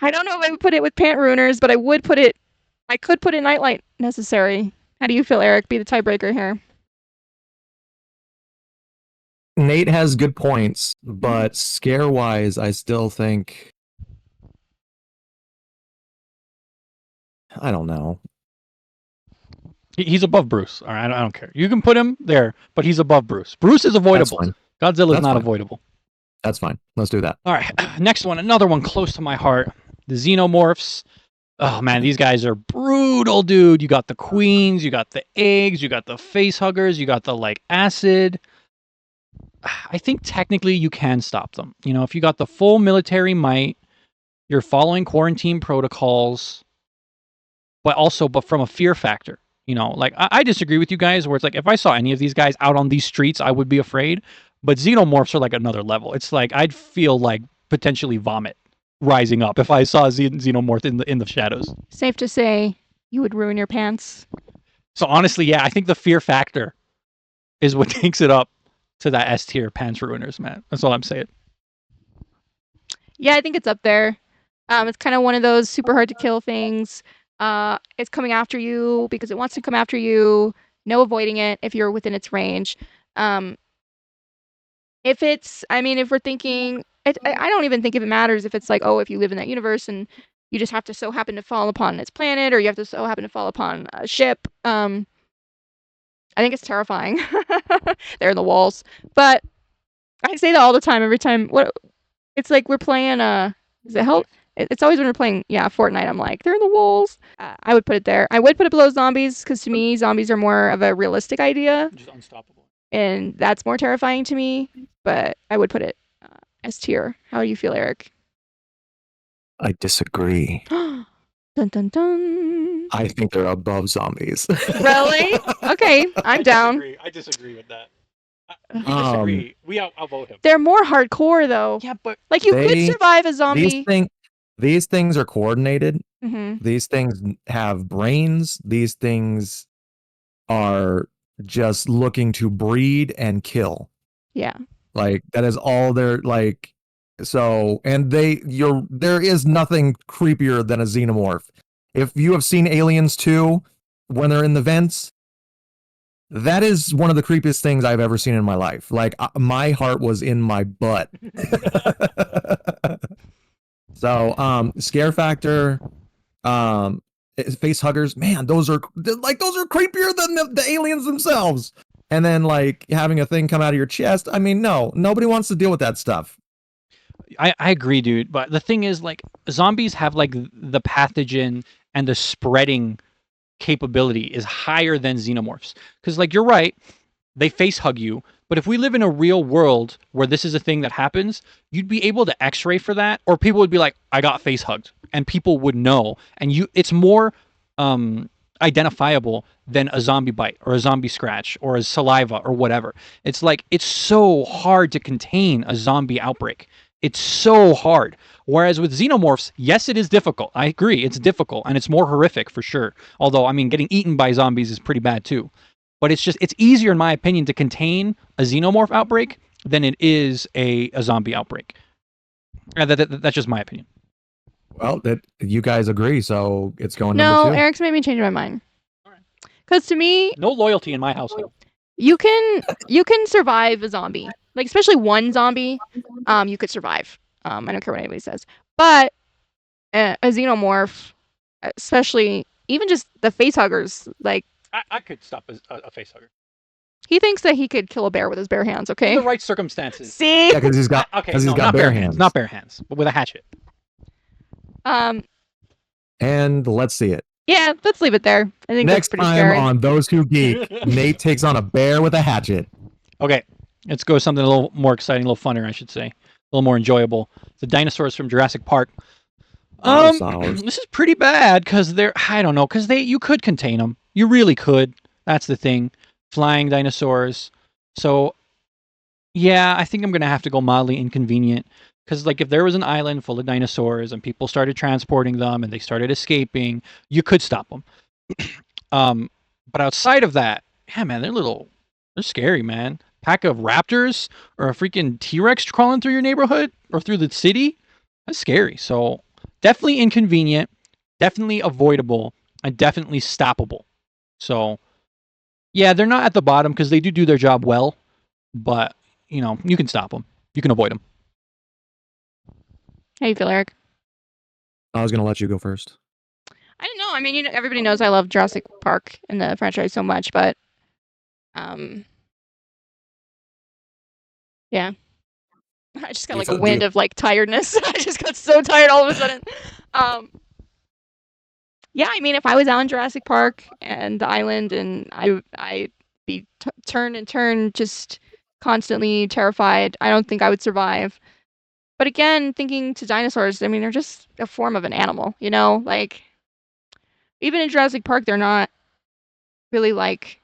don't know if I would put it with Pant Ruiners, but I could put it Nightlight Necessary. How do you feel, Eric? Be the tiebreaker here. Nate has good points, but scare wise, I still think I don't know. He's above Bruce. All right, I don't care. You can put him there, but he's above Bruce. Bruce is avoidable. That's fine. Godzilla's That's not fine. avoidable. That's fine. Let's do that. All right, next one. Another one close to my heart. The Xenomorphs. Oh man, these guys are brutal, dude. You got the queens, you got the eggs, you got the face huggers, you got the like acid. I think technically you can stop them. You know, if you got the full military might, you're following quarantine protocols, but from a fear factor. You know, like I disagree with you guys where it's like if I saw any of these guys out on these streets, I would be afraid. But Xenomorphs are like another level. It's like I'd feel like potentially vomit rising up if I saw a Xenomorph in the shadows. Safe to say, you would ruin your pants. So honestly, yeah, I think the fear factor is what takes it up to that S tier pants ruiners, man. That's all I'm saying. Yeah, I think it's up there. It's kind of one of those super hard to kill things. It's coming after you because it wants to come after you. No avoiding it if you're within its range. If we're thinking, I don't even think if it matters if it's like, oh, if you live in that universe and you just have to so happen to fall upon its planet or you have to so happen to fall upon a ship. I think it's terrifying. They're in the walls. But I say that all the time, every time. It's like we're playing, is it Hell? It's always when we're playing, Fortnite, I'm like, they're in the walls. I would put it there. I would put it below zombies, because to me, zombies are more of a realistic idea. Just unstoppable. And that's more terrifying to me. But I would put it S tier. How do you feel, Eric? I disagree. Dun dun dun. I think they're above zombies. Really? Okay, I'm down. I disagree with that. We disagree. I'll vote him. They're more hardcore, though. Yeah, but like you could survive a zombie. These things are coordinated. Mm-hmm. These things have brains. These things are just looking to breed and kill. Yeah. Like that is all they're like. So, and there is nothing creepier than a xenomorph. If you have seen Aliens 2 when they're in the vents, that is one of the creepiest things I've ever seen in my life. Like my heart was in my butt. So, scare factor, face huggers, man, those are creepier than the aliens themselves. And then like having a thing come out of your chest. I mean, no, nobody wants to deal with that stuff. I agree, dude. But the thing is, like, zombies have like the pathogen and the spreading capability is higher than xenomorphs. Because, like, you're right, they face hug you. But if we live in a real world where this is a thing that happens, you'd be able to X-ray for that, or people would be like, "I got face hugged," and people would know. And it's more identifiable than a zombie bite or a zombie scratch or a saliva or whatever. It's like it's so hard to contain a zombie outbreak. It's so hard. Whereas with xenomorphs, yes, it is difficult. I agree, it's difficult and it's more horrific for sure. Although, I mean, getting eaten by zombies is pretty bad too. But it's easier, in my opinion, to contain a xenomorph outbreak than it is a zombie outbreak. That's just my opinion. Well, that you guys agree, so it's going No, number 2. Eric's made me change my mind. Because to me, no loyalty in my household. You can survive a zombie, like especially one zombie. You could survive. I don't care what anybody says, but a xenomorph, especially even just the face huggers, like I could stop a face hugger. He thinks that he could kill a bear with his bare hands. In Okay. the right circumstances. See. Yeah, because he's got Okay, he's no, got not bare hands. hands. Not bare hands, but with a hatchet. And let's see it. Yeah. Let's leave it there. I think Next that's pretty time scary. on Those Who Geek, Nate takes on a bear with a hatchet. Okay, let's go with something a little more exciting, a little funner, I should say, a little more enjoyable. The dinosaurs from Jurassic Park. Dinosaurs. This is pretty bad because I don't know, because you could contain them. You really could. That's the thing. Flying dinosaurs. So, yeah, I think I'm gonna have to go mildly inconvenient. Because, like, if there was an island full of dinosaurs and people started transporting them and they started escaping, you could stop them. But outside of that, yeah, man, they're scary, man. Pack of raptors or a freaking T-Rex crawling through your neighborhood or through the city, that's scary. So definitely inconvenient, definitely avoidable, and definitely stoppable. So yeah, they're not at the bottom because they do their job well, but you know, you can stop them. You can avoid them. How you feel, Eric? I was gonna let you go first. I don't know. I mean, everybody knows I love Jurassic Park and the franchise so much, but yeah. I just got like a wind of like tiredness. I just got so tired all of a sudden. Yeah, I mean, if I was out in Jurassic Park and the island, and I'd be turn and turn, just constantly terrified. I don't think I would survive. But again, thinking to dinosaurs, I mean, they're just a form of an animal, you know? Like, even in Jurassic Park, they're not really like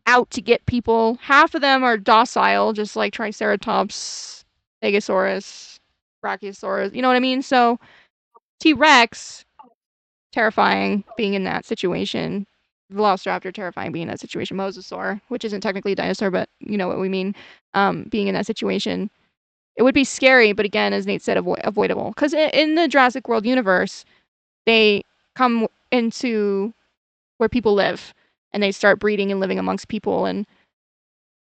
out to get people. Half of them are docile, just like Triceratops, Stegosaurus, Brachiosaurus. You know what I mean? So T-Rex, terrifying being in that situation. Velociraptor, terrifying being in that situation. Mosasaur, which isn't technically a dinosaur, but you know what we mean, being in that situation. It would be scary, but again, as Nate said, avoidable. Because in the Jurassic World universe, they come into where people live, and they start breeding and living amongst people, and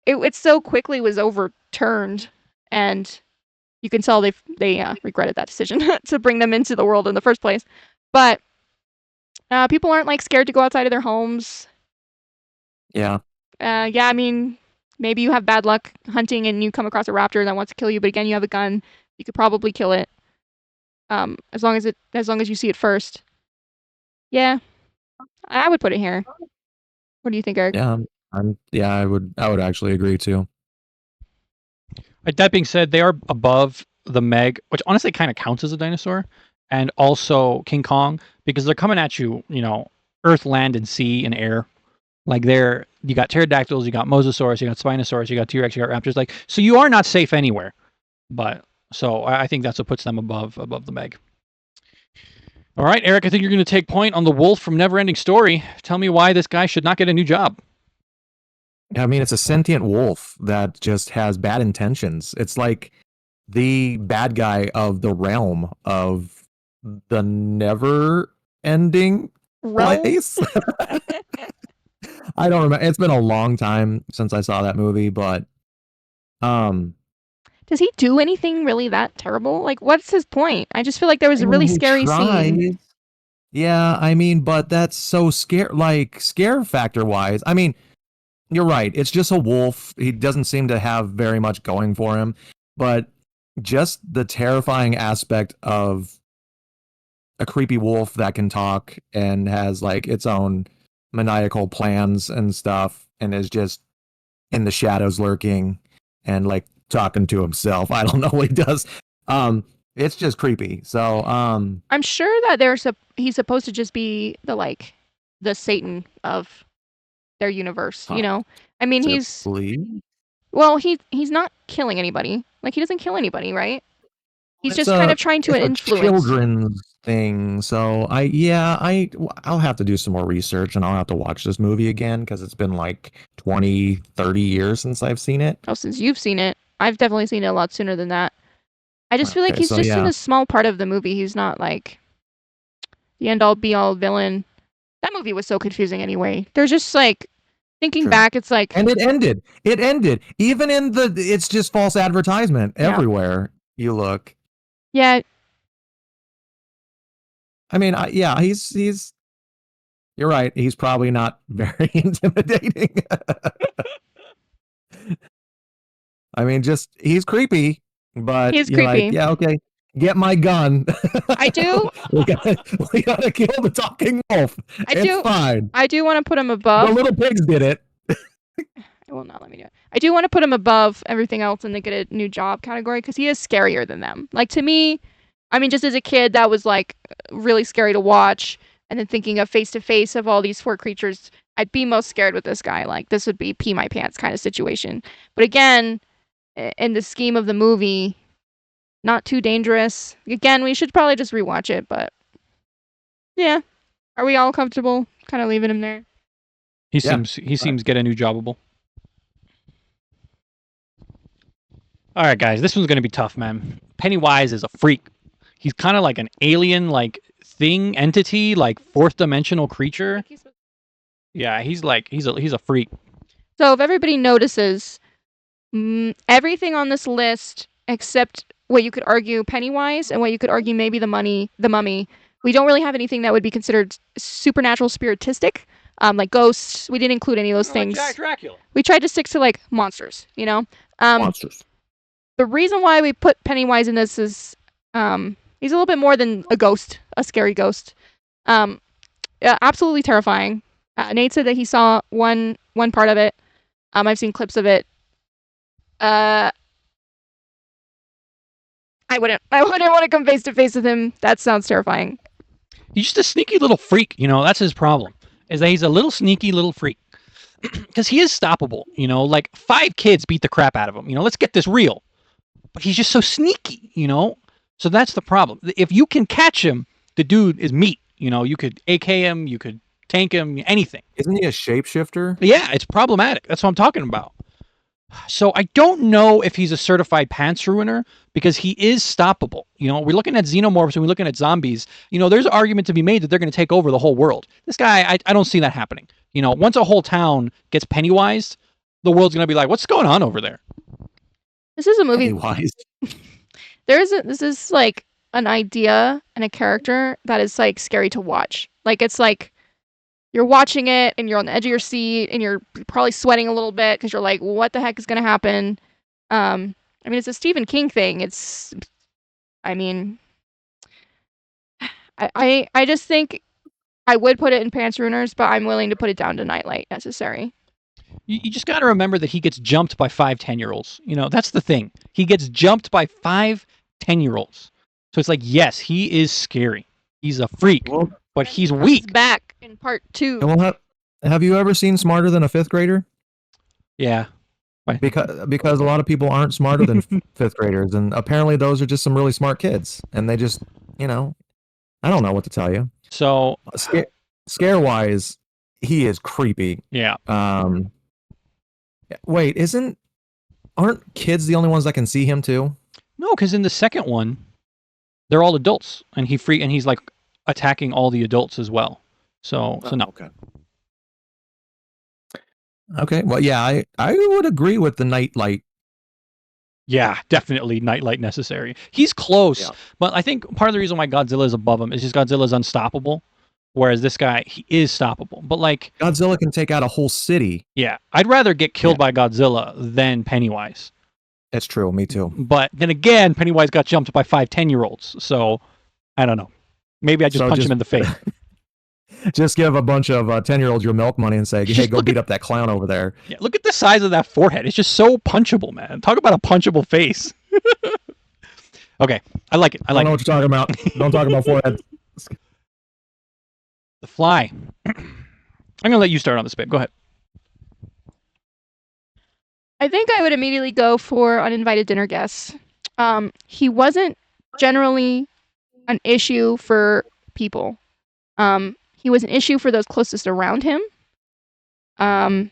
it so quickly was overturned, and you can tell they regretted that decision to bring them into the world in the first place. But people aren't like scared to go outside of their homes. Yeah. Yeah, I mean, maybe you have bad luck hunting and you come across a raptor that wants to kill you, but again, you have a gun. You could probably kill it. As long as you see it first. Yeah, I would put it here. What do you think, Eric? Yeah. I would actually agree too. That being said, they are above the Meg, which honestly kind of counts as a dinosaur, and also King Kong because they're coming at you, you know, earth, land, and sea and air. Like you got pterodactyls, you got mosasaurus, you got spinosaurus, you got T-Rex, you got raptors. Like, so you are not safe anywhere. But so I think that's what puts them above the Meg. All right, Eric, I think you're going to take point on the wolf from Neverending Story. Tell me why this guy should not get a new job. I mean, it's a sentient wolf that just has bad intentions. It's like the bad guy of the realm of the never-ending place. I don't remember. It's been a long time since I saw that movie, but does he do anything really that terrible? Like, what's his point? I just feel like there was a really scary scene. Yeah, I mean, but that's so scare factor wise. I mean, you're right. It's just a wolf. He doesn't seem to have very much going for him, but just the terrifying aspect of a creepy wolf that can talk and has like its own maniacal plans and stuff and is just in the shadows lurking and like talking to himself. I don't know what he does. It's just creepy. So I'm sure that he's supposed to just be the Satan of their universe, you know? I mean, he's not killing anybody. Like, he doesn't kill anybody, right? He's just kind of trying to influence. Children's thing. So I'll have to do some more research and I'll have to watch this movie again because it's been like 20, 30 years since I've seen it. Oh, since you've seen it. I've definitely seen it a lot sooner than that. I just feel like he's just in a small part of the movie. He's not like the end-all be-all villain. That movie was so confusing anyway. There's just like thinking back, it's like, and it ended. Even in it's just false advertisement everywhere you look. Yeah. I mean, he's. You're right. He's probably not very intimidating. I mean, just he's creepy, but He's you're like, creepy. yeah, okay, get my gun. I do. we gotta kill the talking wolf. It's fine. I do want to put him The above. little pigs did it. It will not let me do it. I do want to put him above everything else in the get a new job category because he is scarier than them. Like, to me, I mean, just as a kid, that was like really scary to watch. And then thinking of face to face of all these 4 creatures, I'd be most scared with this guy. Like, this would be pee my pants kind of situation. But again, in the scheme of the movie, not too dangerous. Again, we should probably just rewatch it, but yeah. Are we all comfortable kind of leaving him there? He seems get a new jobbable. All right, guys, this one's gonna be tough, man. Pennywise is a freak. He's kind of like an alien, like thing, entity, like 4th dimensional creature. Yeah, he's a freak. So if everybody notices, everything on this list except what you could argue Pennywise and what you could argue maybe the Mummy, we don't really have anything that would be considered supernatural, spiritistic, like ghosts. We didn't include any of those things. Like Dracula. We tried to stick to like monsters, you know. Monsters. The reason why we put Pennywise in this is he's a little bit more than a ghost, a scary ghost. Yeah, absolutely terrifying. Nate said that he saw one part of it. I've seen clips of it. I wouldn't want to come face to face with him. That sounds terrifying. He's just a sneaky little freak, you know. That's his problem. Is that he's a little sneaky little freak. Because he is stoppable, you know. Like 5 kids beat the crap out of him. You know, let's get this real. But he's just so sneaky, you know. So that's the problem. If you can catch him, the dude is meat. You know, you could AK him, you could tank him, anything. Isn't he a shapeshifter? Yeah, it's problematic. That's what I'm talking about. So I don't know if he's a certified pants ruiner because he is stoppable. You know, we're looking at xenomorphs and we're looking at zombies. You know, there's an argument to be made that they're going to take over the whole world. This guy, I don't see that happening. You know, once a whole town gets Pennywise, the world's going to be like, what's going on over there? This is a movie. Pennywise. This is like an idea and a character that is like scary to watch. Like, it's like you're watching it and you're on the edge of your seat and you're probably sweating a little bit because you're like, what the heck is going to happen? I mean, it's a Stephen King thing. I just think I would put it in Pants Ruiners, but I'm willing to put it down to Nightlight necessary. You just got to remember that he gets jumped by 5 10-year-olds. You know, that's the thing. He gets jumped by 5 10-year-olds. So it's like, yes, he is scary. He's a freak, but he's weak. He's back in part 2. Well, have you ever seen Smarter Than a Fifth Grader? Yeah. Because a lot of people aren't smarter than 5th graders, and apparently those are just some really smart kids, and they just, you know, I don't know what to tell you. So scare wise, he is creepy. Yeah. Wait, aren't kids the only ones that can see him too? No, because in the second one, they're all adults, and he's like attacking all the adults as well. So no. Okay. Well, yeah, I would agree with the Nightlight. Yeah, definitely Nightlight necessary. He's close, but I think part of the reason why Godzilla is above him is just Godzilla's unstoppable, whereas this guy, he is stoppable. But like Godzilla can take out a whole city. Yeah, I'd rather get killed by Godzilla than Pennywise. That's true. Me too. But then again, Pennywise got jumped by 5 10-year-olds, so I don't know. Maybe I just punch him in the face. Just give a bunch of 10-year-olds your milk money and say, hey, go beat up that clown over there. Yeah, look at the size of that forehead. It's just so punchable, man. Talk about a punchable face. Okay, I like it. I don't know what you're talking about. Don't talk about forehead. The Fly. I'm going to let you start on this, babe. Go ahead. I think I would immediately go for Uninvited Dinner Guests. He wasn't generally an issue for people. He was an issue for those closest around him. And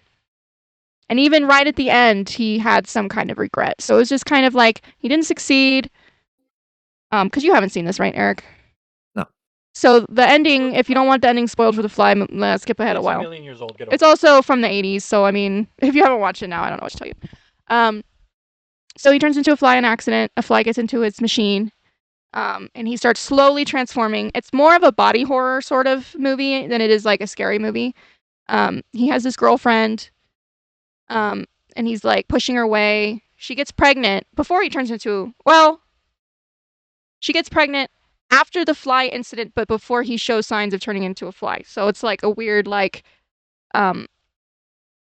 even right at the end, he had some kind of regret. So it was just kind of like, he didn't succeed. Because you haven't seen this, right, Eric? No. So the ending, if you don't want the ending spoiled for The Fly, let's skip ahead a while. It's a million years old. It's also from the 80s, so I mean, if you haven't watched it now, I don't know what to tell you. So he turns into a fly in an accident. A fly gets into his machine. And he starts slowly transforming. It's more of a body horror sort of movie than it is like a scary movie. He has this girlfriend, and he's like pushing her away. she gets pregnant before he turns into, well, she gets pregnant after the fly incident, but before he shows signs of turning into a fly. So it's like a weird, like,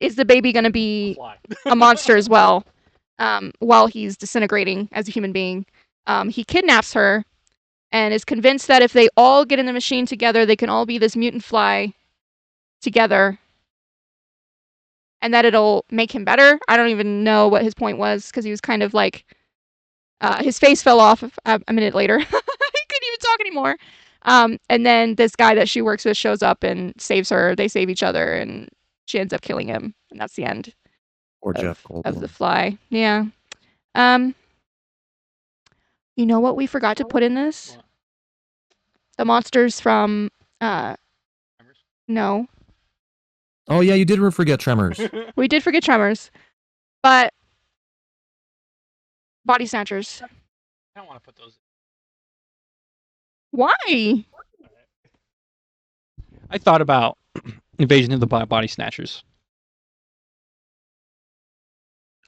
is the baby going to be a monster as well while he's disintegrating as a human being? He kidnaps her and is convinced that if they all get in the machine together, they can all be this mutant fly together and that it'll make him better. I don't even know what his point was because he was kind of like, his face fell off a minute later. He couldn't even talk anymore. And then this guy that she works with shows up and saves her. They save each other and she ends up killing him. And that's the end Or Jeff of the Goldblum. fly. Yeah. You know what we forgot to put in this? What? The monsters from no. Oh yeah, you did forget Tremors. We did forget Tremors. But Body Snatchers. I don't want to put those. Why? I thought about Invasion of the Body Snatchers.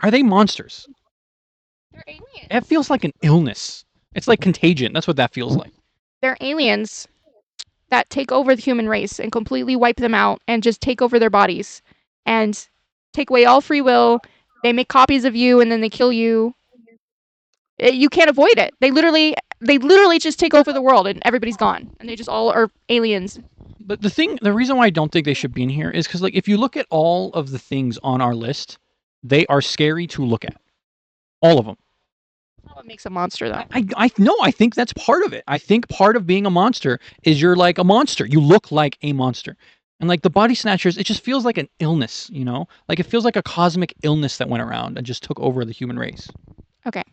Are they monsters? They're aliens. It feels like an illness. It's like Contagion. That's what that feels like. They're aliens that take over the human race and completely wipe them out and just take over their bodies and take away all free will. They make copies of you and then they kill you. You can't avoid it. They literally just take over the world and everybody's gone and they just all are aliens. But the reason why I don't think they should be in here is because, like, if you look at all of the things on our list, they are scary to look at. All of them. That's not what makes a monster, though. I think that's part of it. I think part of being a monster is you're like a monster. You look like a monster. And like the Body Snatchers, it just feels like an illness, you know? Like it feels like a cosmic illness that went around and just took over the human race. Okay.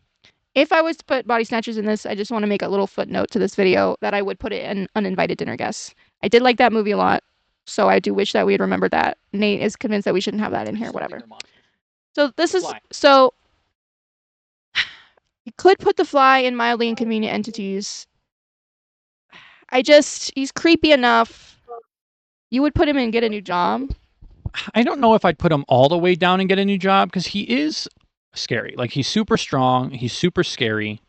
If I was to put Body Snatchers in this, I just want to make a little footnote to this video that I would put it in Uninvited Dinner Guests. I did like that movie a lot, so I do wish that we had remembered that. Nate is convinced that we shouldn't have that in here, whatever. So this is... Fly. So... You could put the fly in mildly inconvenient entities. He's creepy enough. You would put him in Get a New Job? I don't know if I'd put him all the way down and Get a New Job because he is scary. Like he's super strong, he's super scary.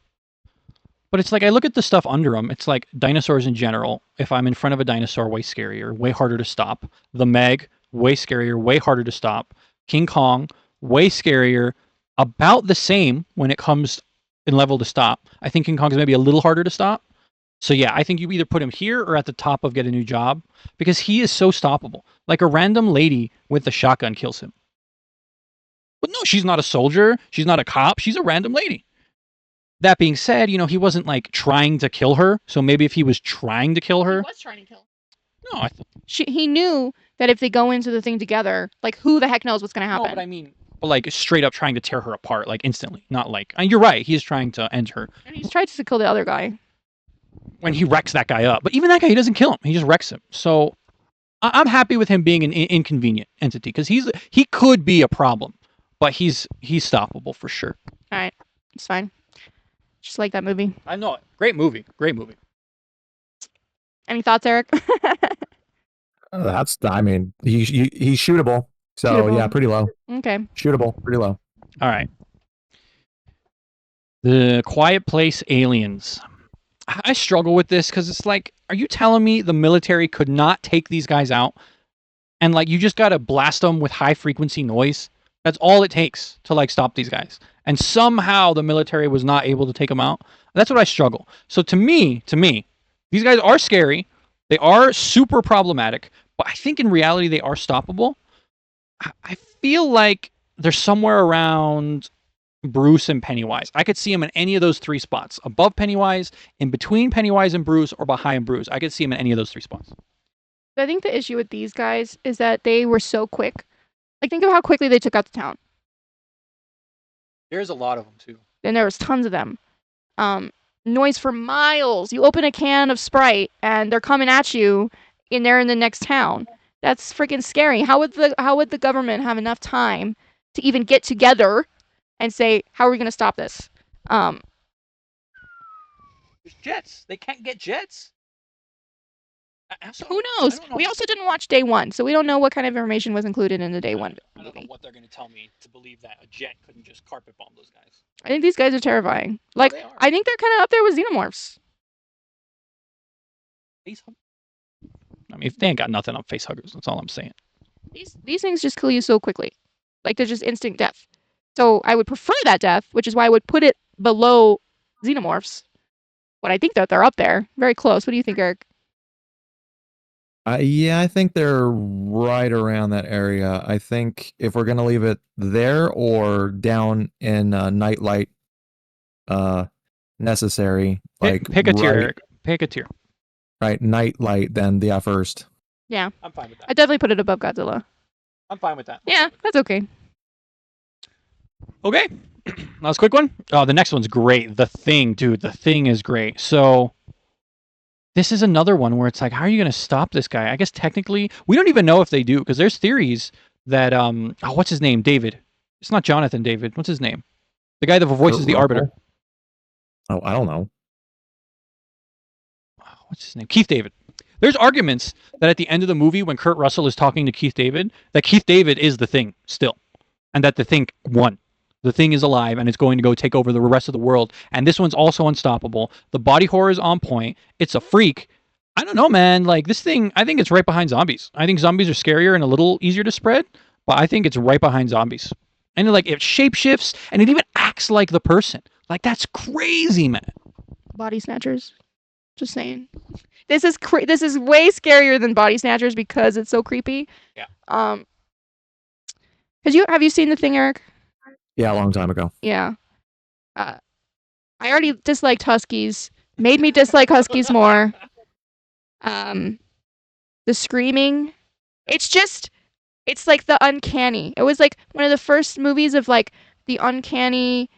But it's like I look at the stuff under him. It's like dinosaurs in general. If I'm in front of a dinosaur, way scarier, way harder to stop. The Meg, way scarier, way harder to stop. King Kong, way scarier. About the same when it comes in level to stop. I think King Kong's maybe a little harder to stop. So yeah, I think you either put him here or at the top of Get a New Job because he is so stoppable. Like a random lady with a shotgun kills him. But no, she's not a soldier. She's not a cop. She's a random lady. That being said, you know, he wasn't like trying to kill her. So maybe if he was trying to kill her. He was trying to kill her. No, He knew that if they go into the thing together, like who the heck knows what's going to happen. No, but I mean, like straight up trying to tear her apart, like instantly. Not like, and you're right. He's trying to end her. And he's tried to kill the other guy. When he wrecks that guy up. But even that guy, he doesn't kill him. He just wrecks him. So I'm happy with him being an inconvenient entity because he could be a problem, but he's stoppable for sure. All right, it's fine. Just like that movie. I know it. Great movie. Great movie. Any thoughts, Eric? I mean, he's shootable. So Shootable. yeah, pretty low. Okay. Shootable, pretty low. All right. The Quiet Place Aliens. I struggle with this because it's like, are you telling me the military could not take these guys out? And like, you just got to blast them with high frequency noise? That's all it takes to like stop these guys. And somehow the military was not able to take them out. That's what I struggle. So to me, these guys are scary. They are super problematic. But I think in reality, they are stoppable. I feel like they're somewhere around Bruce and Pennywise. I could see him in any of those three spots. Above Pennywise, in between Pennywise and Bruce, or behind Bruce. I could see him in any of those three spots. I think the issue with these guys is that they were so quick. Like, think of how quickly they took out the town. There's a lot of them, too. And there was tons of them. Noise for miles. You open a can of Sprite, and they're coming at you, and they're in the next town. That's freaking scary. How would the government have enough time to even get together and say, how are we going to stop this? There's jets. They can't get jets. Who knows? We also didn't watch day one, so we don't know what kind of information was included in the day one I don't know movie. what they're going to tell me to believe that a jet couldn't just carpet bomb those guys. I think these guys are terrifying. Like, they are. I think they're kind of up there with xenomorphs. I mean, if they ain't got nothing on face huggers, that's all I'm saying. These things just kill you so quickly. Like, they're just instant death. So I would prefer that death, which is why I would put it below xenomorphs. But I think that they're up there. Very close. What do you think, Eric? Yeah, I think they're right around that area. I think if we're gonna leave it there or down in nightlight, necessary, like Pick a tier, right, Eric. Pick a tier. right, nightlight, then yeah, first. Yeah. I'm fine with that. I definitely put it above Godzilla. I'm fine with that. Yeah, that's okay. Okay. Last quick one. Oh, the next one's great. The Thing, dude. The Thing is great. So this is another one where it's like, how are you going to stop this guy? I guess technically, we don't even know if they do, because there's theories that what's his name? David. It's not Jonathan David. What's his name? The guy that voices the Arbiter. Oh, I don't know. What's his name? Keith David. There's arguments that at the end of the movie, when Kurt Russell is talking to Keith David, that Keith David is the Thing still, and that the Thing won. The Thing is alive, and it's going to go take over the rest of the world. And this one's also unstoppable. The body horror is on point. It's a freak. I don't know, man. Like, this thing, I think it's right behind zombies. I think zombies are scarier and a little easier to spread, but I think it's right behind zombies. And it shapeshifts, and it even acts like the person. Like, that's crazy, man. Body snatchers. Just saying. This is way scarier than Body Snatchers because it's so creepy. Yeah. Have you seen The Thing, Eric? Yeah, a long time ago. Yeah. I already disliked Huskies. Made me dislike Huskies more. The screaming. It's like the uncanny. It was like one of the first movies of like the uncanny,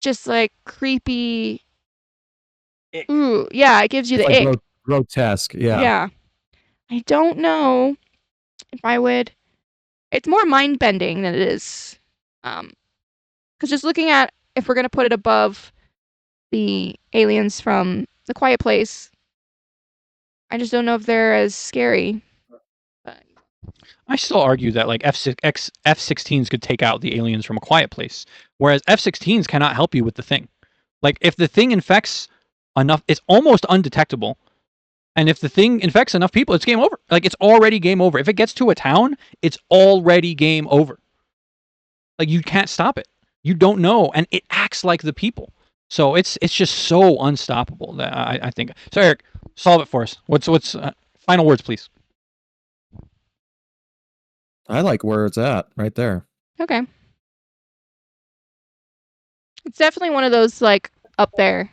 just like creepy. Ick. Ooh, yeah, it gives you the ick. Grotesque, yeah. Yeah. I don't know if I would. It's more mind bending than it is. Because just looking at if we're gonna put it above the aliens from The Quiet Place, I just don't know if they're as scary. But I still argue that like F-16s could take out the aliens from A Quiet Place, whereas F-16s cannot help you with the Thing. Like, if the Thing infects enough, it's almost undetectable. And if the Thing infects enough people, it's game over. Like, it's already game over. If it gets to a town, it's already game over. Like, you can't stop it. You don't know, and it acts like the people. So it's just so unstoppable that I think. So Eric, solve it for us. What's final words, please? I like where it's at, right there. okay. It's definitely one of those like up there.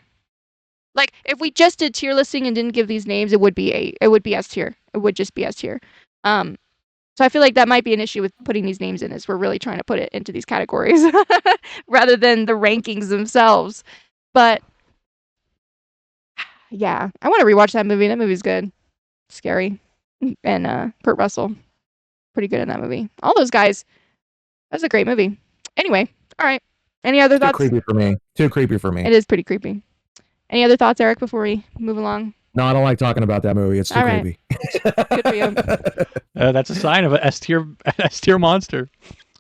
Like if we just did tier listing and didn't give these names, it would be S tier. It would just be S tier. So I feel like that might be an issue with putting these names in, is we're really trying to put it into these categories rather than the rankings themselves. But yeah, I want to rewatch that movie. That movie's good. Scary. And Kurt Russell. Pretty good in that movie. All those guys. That's a great movie. Anyway, all right. Any other thoughts? Too creepy for me. Too creepy for me. It is pretty creepy. Any other thoughts, Eric, before we move along? No, I don't like talking about that movie. It's too All right. creepy. Good for you. That's a sign of an S tier monster.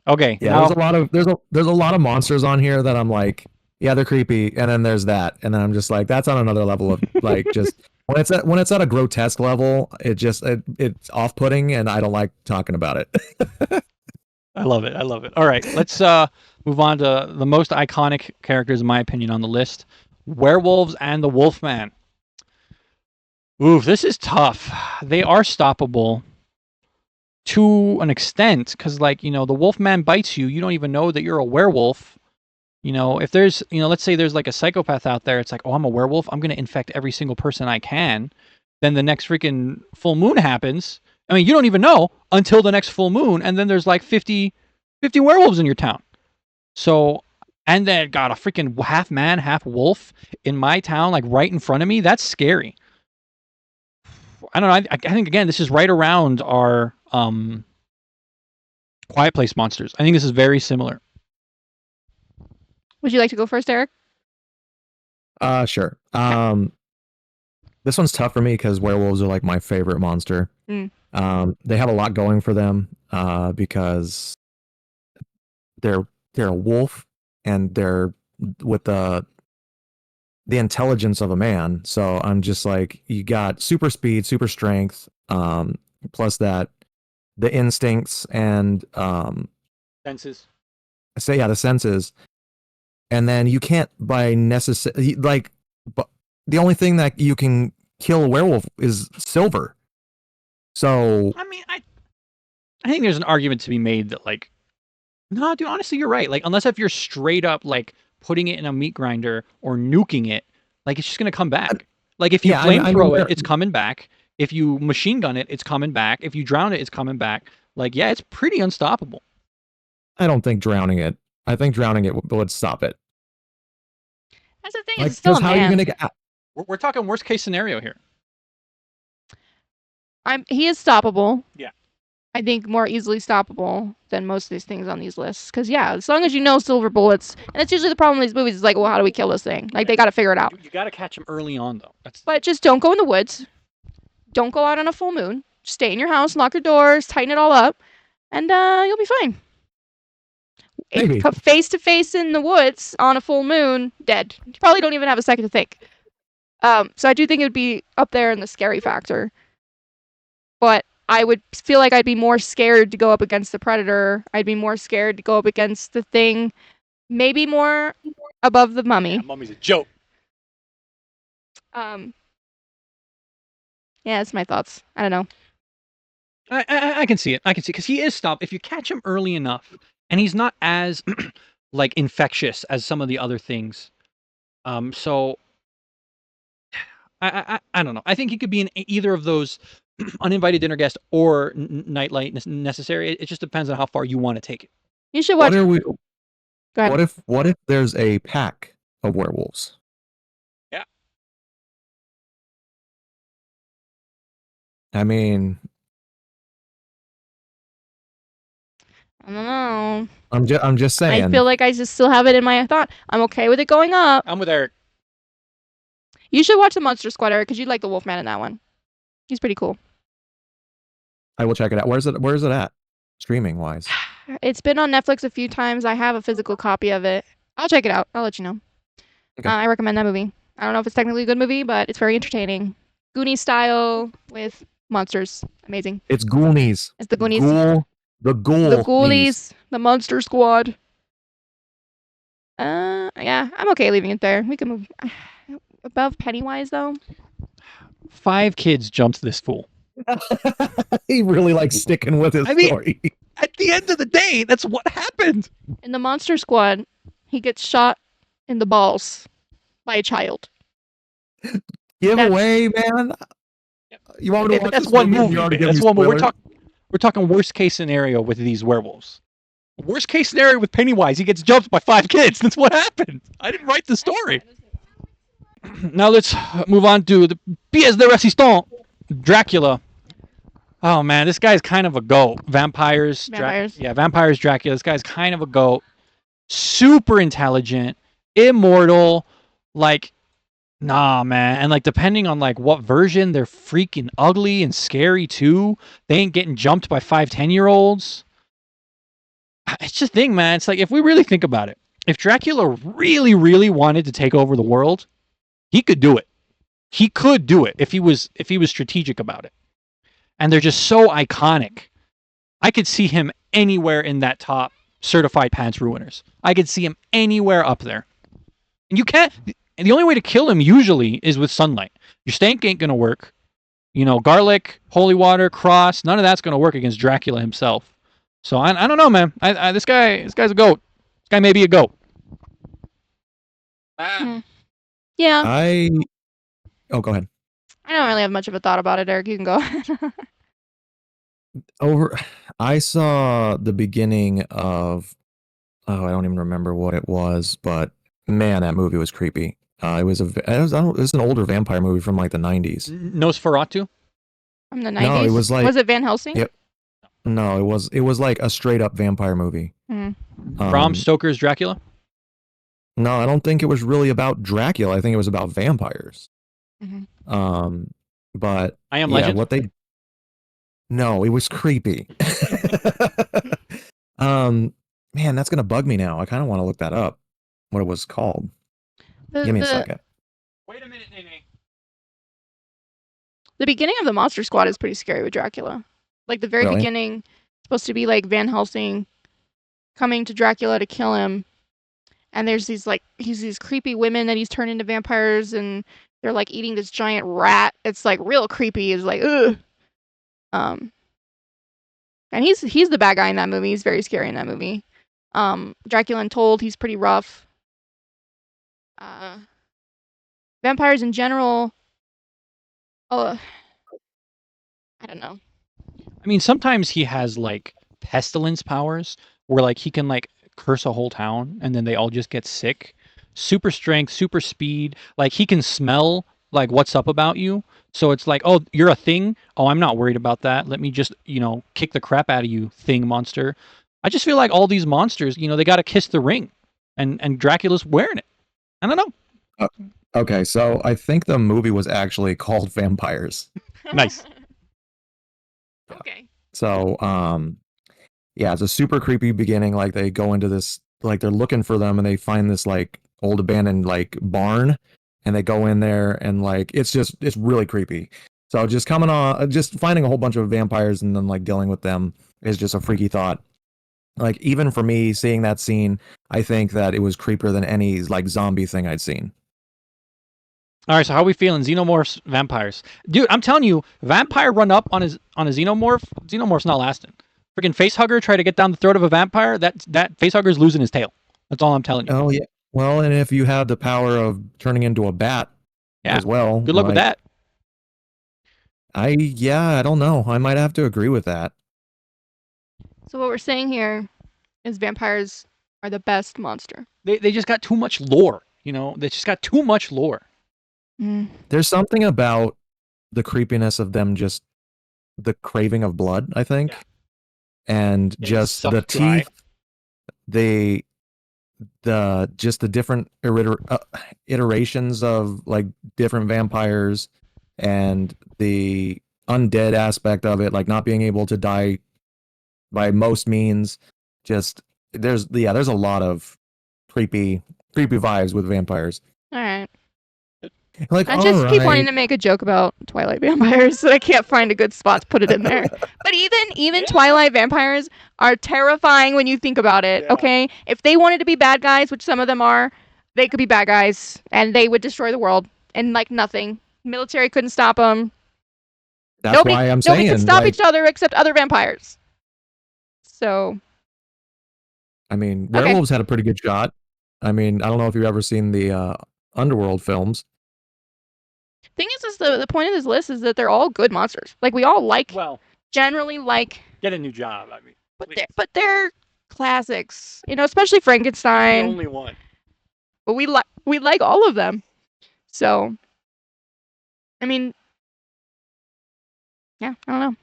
Okay. Yeah, now, there's a lot of monsters on here that I'm like, yeah, they're creepy, and then there's that, and then I'm just like, that's on another level of like just when it's at a grotesque level, it's off-putting, and I don't like talking about it. I love it. All right, let's move on to the most iconic characters, in my opinion, on the list: werewolves and the Wolfman. Oof, this is tough. They are stoppable to an extent, because the Wolfman bites you, you don't even know that you're a werewolf. If there's, let's say there's like a psychopath out there, it's like, oh, I'm a werewolf, I'm going to infect every single person I can. Then the next freaking full moon happens. I mean, you don't even know until the next full moon, and then there's like 50 werewolves in your town. So, and then got a freaking half man, half wolf in my town, like right in front of me. That's scary. I don't know. I think, again, this is right around our Quiet Place monsters. I think this is very similar. Would you like to go first, Eric? Sure. This one's tough for me because werewolves are like my favorite monster. Mm. They have a lot going for them because they're a wolf and they're with the intelligence of a man. So I'm just like, you got super speed, super strength, plus that the instincts and Senses. the senses, and then you can't by necessary like, but the only thing that you can kill a werewolf is silver. So I mean, I think there's an argument to be made that like, no, dude, honestly, you're right. Like, unless if you're straight up like putting it in a meat grinder or nuking it, like it's just gonna come back. Like if you yeah, flamethrow mean, it, it's coming back. If you machine gun it, it's coming back. If you drown it, it's coming back. Like, yeah, it's pretty unstoppable. I don't think drowning it. I think drowning it would stop it. That's the thing. Like, It's still a how are you man. gonna get? We're talking worst case scenario here. He is stoppable. Yeah. I think more easily stoppable than most of these things on these lists. Because yeah, as long as you know silver bullets, and it's usually the problem with these movies is like, well, how do we kill this thing? Like they got to figure it out. You got to catch them early on, though. But just don't go in the woods. Don't go out on a full moon. Stay in your house, lock your doors, tighten it all up, and you'll be fine. Maybe. Put face to face in the woods on a full moon, dead. You probably don't even have a second to think. So I do think it would be up there in the scary factor. But I would feel like I'd be more scared to go up against the predator. I'd be more scared to go up against the thing. Maybe more above the mummy. Yeah, mummy's a joke. Yeah, that's my thoughts. I don't know. I can see it. I can see because he is stopped. If you catch him early enough, and he's not as like infectious as some of the other things. So I don't know. I think he could be in either of those uninvited dinner guest or nightlight necessary. It just depends on how far you want to take it. You should watch. Go ahead. What if there's a pack of werewolves? Yeah. I mean, I don't know. I'm just saying. I feel like I just still have it in my thought. I'm okay with it going up. I'm with Eric. You should watch the Monster Squad, Eric, because you'd like the Wolfman in that one. He's pretty cool. I will check it out. Where's it at? Streaming wise. It's been on Netflix a few times. I have a physical copy of it. I'll check it out. I'll let you know. Okay. I recommend that movie. I don't know if it's technically a good movie, but it's very entertaining. Goonie style with monsters. Amazing. It's Ghoulies. It's the Goonies. The Ghoulies. The Monster Squad. Yeah, I'm okay leaving it there. We can move above Pennywise though. 5 kids jumped this fool. He really likes sticking with his story. At the end of the day, that's what happened. In the Monster Squad, he gets shot in the balls by a child. Give away, man. You want me to watch that's this one movie? movie. That's one movie. We're talking worst case scenario with these werewolves. Worst case scenario with Pennywise, he gets jumped by 5 kids. That's what happened. I didn't write the story. Now let's move on to the pièce de résistance, Dracula. Oh man, this guy's kind of a goat. Vampires. Vampires, Dracula. This guy's kind of a goat. Super intelligent, immortal. Like, nah, man. And like, depending on like what version, they're freaking ugly and scary too. They ain't getting jumped by 5-10-year-olds. It's just a thing, man. It's like, if we really think about it, if Dracula really, really wanted to take over the world, he could do it. He could do it if he was strategic about it. And they're just so iconic. I could see him anywhere in that top certified pants ruiners. I could see him anywhere up there. And you can't. And the only way to kill him usually is with sunlight. Your stank ain't gonna work. You know, garlic, holy water, cross, none of that's gonna work against Dracula himself. So I don't know, man. This guy's a goat. This guy may be a goat. Yeah. Oh, go ahead. I don't really have much of a thought about it, Eric. You can go. I saw the beginning of. Oh, I don't even remember what it was, but man, that movie was creepy. It was an older vampire movie from like the 90s. Nosferatu? From the 90s? No, it was like. Was it Van Helsing? Yep. No, it was like a straight up vampire movie. Bram Stoker's Dracula? No, I don't think it was really about Dracula. I think it was about vampires. Mhm. But I Am yeah, Legend? what they no, it was creepy. Man, that's gonna bug me now. I kind of want to look that up. What it was called. The Give me a the second. Wait a minute, Nene. the beginning of the Monster Squad is pretty scary with Dracula. Like the very Really? beginning, supposed to be like Van Helsing coming to Dracula to kill him, and there's these creepy women that he's turned into vampires, and they're like eating this giant rat. It's like real creepy. It's like ugh. Um, and he's the bad guy in that movie. He's very scary in that movie. Dracula Untold, he's pretty rough. Vampires in general, oh, I don't know. I mean, sometimes he has like pestilence powers where like he can like curse a whole town and then they all just get sick. Super strength, super speed. Like he can smell like what's up about you. So it's like, oh, you're a thing. Oh, I'm not worried about that. Let me just, kick the crap out of you, thing monster. I just feel like all these monsters, they got to kiss the ring, and Dracula's wearing it. I don't know. Okay, so I think the movie was actually called Vampires. Nice. Okay. So, yeah, it's a super creepy beginning. Like they go into this, like they're looking for them, and they find this like old abandoned like barn, and they go in there, and like it's really creepy. So just coming on, just finding a whole bunch of vampires and then like dealing with them is just a freaky thought. Like even for me, seeing that scene, I think that it was creepier than any like zombie thing I'd seen. All right, so how are we feeling? Xenomorphs, vampires, dude. I'm telling you, vampire run up on a xenomorph. Xenomorph's not lasting. Freaking facehugger try to get down the throat of a vampire. That facehugger's losing his tail. That's all I'm telling you. Oh yeah. Well, and if you have the power of turning into a bat Yeah. as well, Good luck with that. I don't know. I might have to agree with that. So what we're saying here is vampires are the best monster. They just got too much lore. They just got too much lore. There's something about the creepiness of them, just the craving of blood, I think. Yeah. And Getting just the sucked dry. teeth, the different iterations of like different vampires, and the undead aspect of it, like not being able to die by most means. Just there's a lot of creepy vibes with vampires. All right. Like I just keep wanting alright. to make a joke about Twilight vampires, but I can't find a good spot to put it in there. But even Yeah. Twilight vampires are terrifying when you think about it. Yeah. Okay, if they wanted to be bad guys, which some of them are, they could be bad guys, and they would destroy the world, and like nothing. Military couldn't stop them. That's why I'm Nobody could saying, stop like, each other except other vampires. So I mean, Okay. werewolves had a pretty good shot. I mean, I don't know if you've ever seen the Underworld films. thing is the point of this list is that they're all good monsters. Like we all Well, generally like, get a new job. I mean, but they're classics. Especially the Frankenstein. only one. But we like all of them. So, I mean, yeah, I don't know.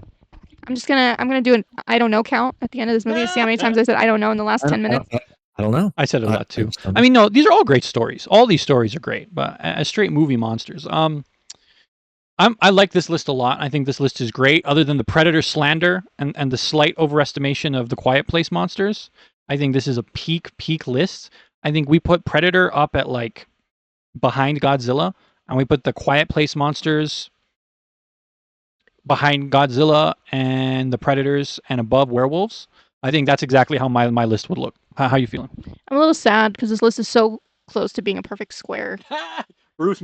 I'm gonna do an I don't know count at the end of this movie to see how many times I said I don't know in the last 10 minutes. I don't know. I said a I- lot too. I- I mean, no, these are all great stories. All these stories are great, but as straight movie monsters, I like this list a lot. I think this list is great. Other than the Predator slander and the slight overestimation of the Quiet Place monsters, I think this is a peak list. I think we put Predator up at like behind Godzilla, and we put the Quiet Place monsters behind Godzilla and the Predators and above werewolves. I think that's exactly how my list would look. How you feeling? I'm a little sad because this list is so close to being a perfect square. Bruce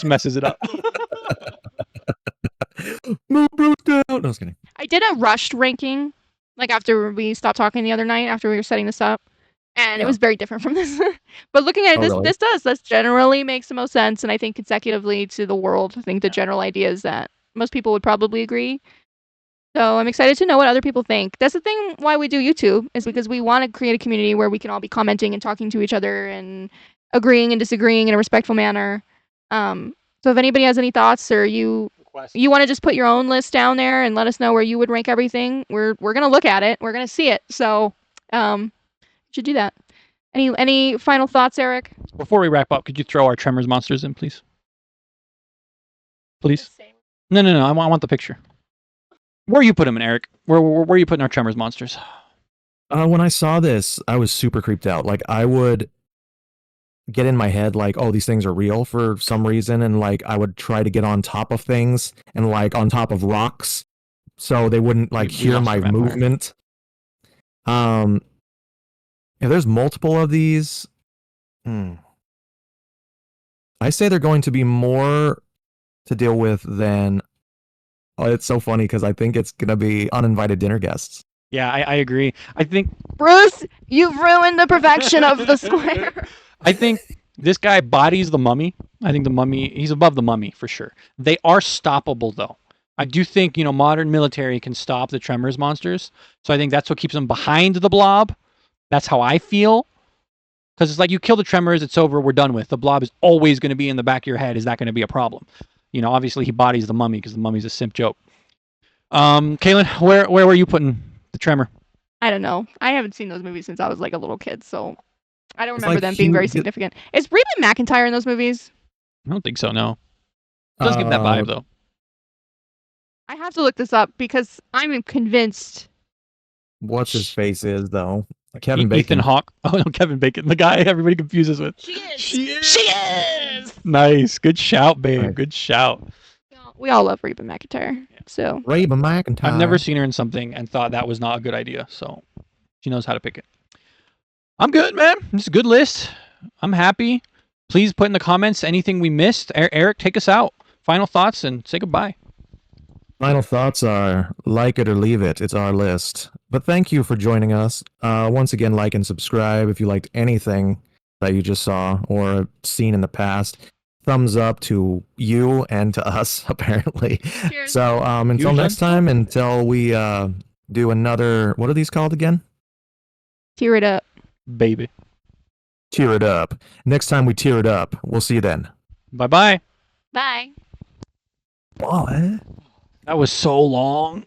messes it up. Move Bruce down. No, I was kidding. I did a rushed ranking, like after we stopped talking the other night, after we were setting this up, and Yeah. it was very different from this. But looking at it, Oh, really? this generally makes the most sense, and I think consecutively to the world, I think the general idea is that most people would probably agree. So I'm excited to know what other people think. That's the thing why we do YouTube, is because we want to create a community where we can all be commenting and talking to each other and agreeing and disagreeing in a respectful manner. So if anybody has any thoughts, or you want to just put your own list down there and let us know where you would rank everything, we're gonna look at it. We're gonna see it. So should do that. Any final thoughts, Eric? Before we wrap up, could you throw our Tremors monsters in, please? please? No. I want the picture. Where you put him in, Eric? Where are you putting our Tremors monsters? When I saw this, I was super creeped out. Like, I would get in my head, like, oh, these things are real for some reason. And, like, I would try to get on top of things and, like, on top of rocks so they wouldn't, like, We hear lost my our vampire. movement. If there's multiple of these, I say they're going to be more to deal with than. Oh, it's so funny because I think it's gonna be uninvited dinner guests. Yeah, I agree. I think Bruce, you've ruined the perfection of the square. I think this guy bodies the mummy. I think the mummy, he's above the mummy for sure. They are stoppable though. I do think, modern military can stop the Tremors monsters. So I think that's what keeps them behind the blob. That's how I feel. Because it's like you kill the Tremors, it's over, we're done with. The blob is always going to be in the back of your head. Is that going to be a problem? Obviously he bodies the mummy because the mummy's a simp joke. Kaylin, where were you putting the Tremor? I don't know. I haven't seen those movies since I was like a little kid, so I don't It's remember like them being very huge- significant. Is Reba McEntire in those movies? I don't think so, no. It does give that vibe though. I have to look this up because I'm convinced. What's his face is though? Kevin Bacon. Ethan Hawke. Oh no, Kevin Bacon. The guy everybody confuses with. She is. She is. She is. Nice. Good shout, babe. Right. Good shout. We all love Reba McEntire. So Reba McEntire. I've never seen her in something and thought that was not a good idea. So she knows how to pick it. I'm good, man. It's a good list. I'm happy. Please put in the comments anything we missed. Eric, take us out. Final thoughts and say goodbye. Final thoughts are like it or leave it. It's our list. But thank you for joining us. Once again, like and subscribe if you liked anything that you just saw or seen in the past. Thumbs up to you and to us, apparently. cheers. So until Huge next time, until we do another, what are these called again? Tear it up. Baby. Tear it up. Next time we tear it up. We'll see you then. Bye-bye. Bye. What? That was so long.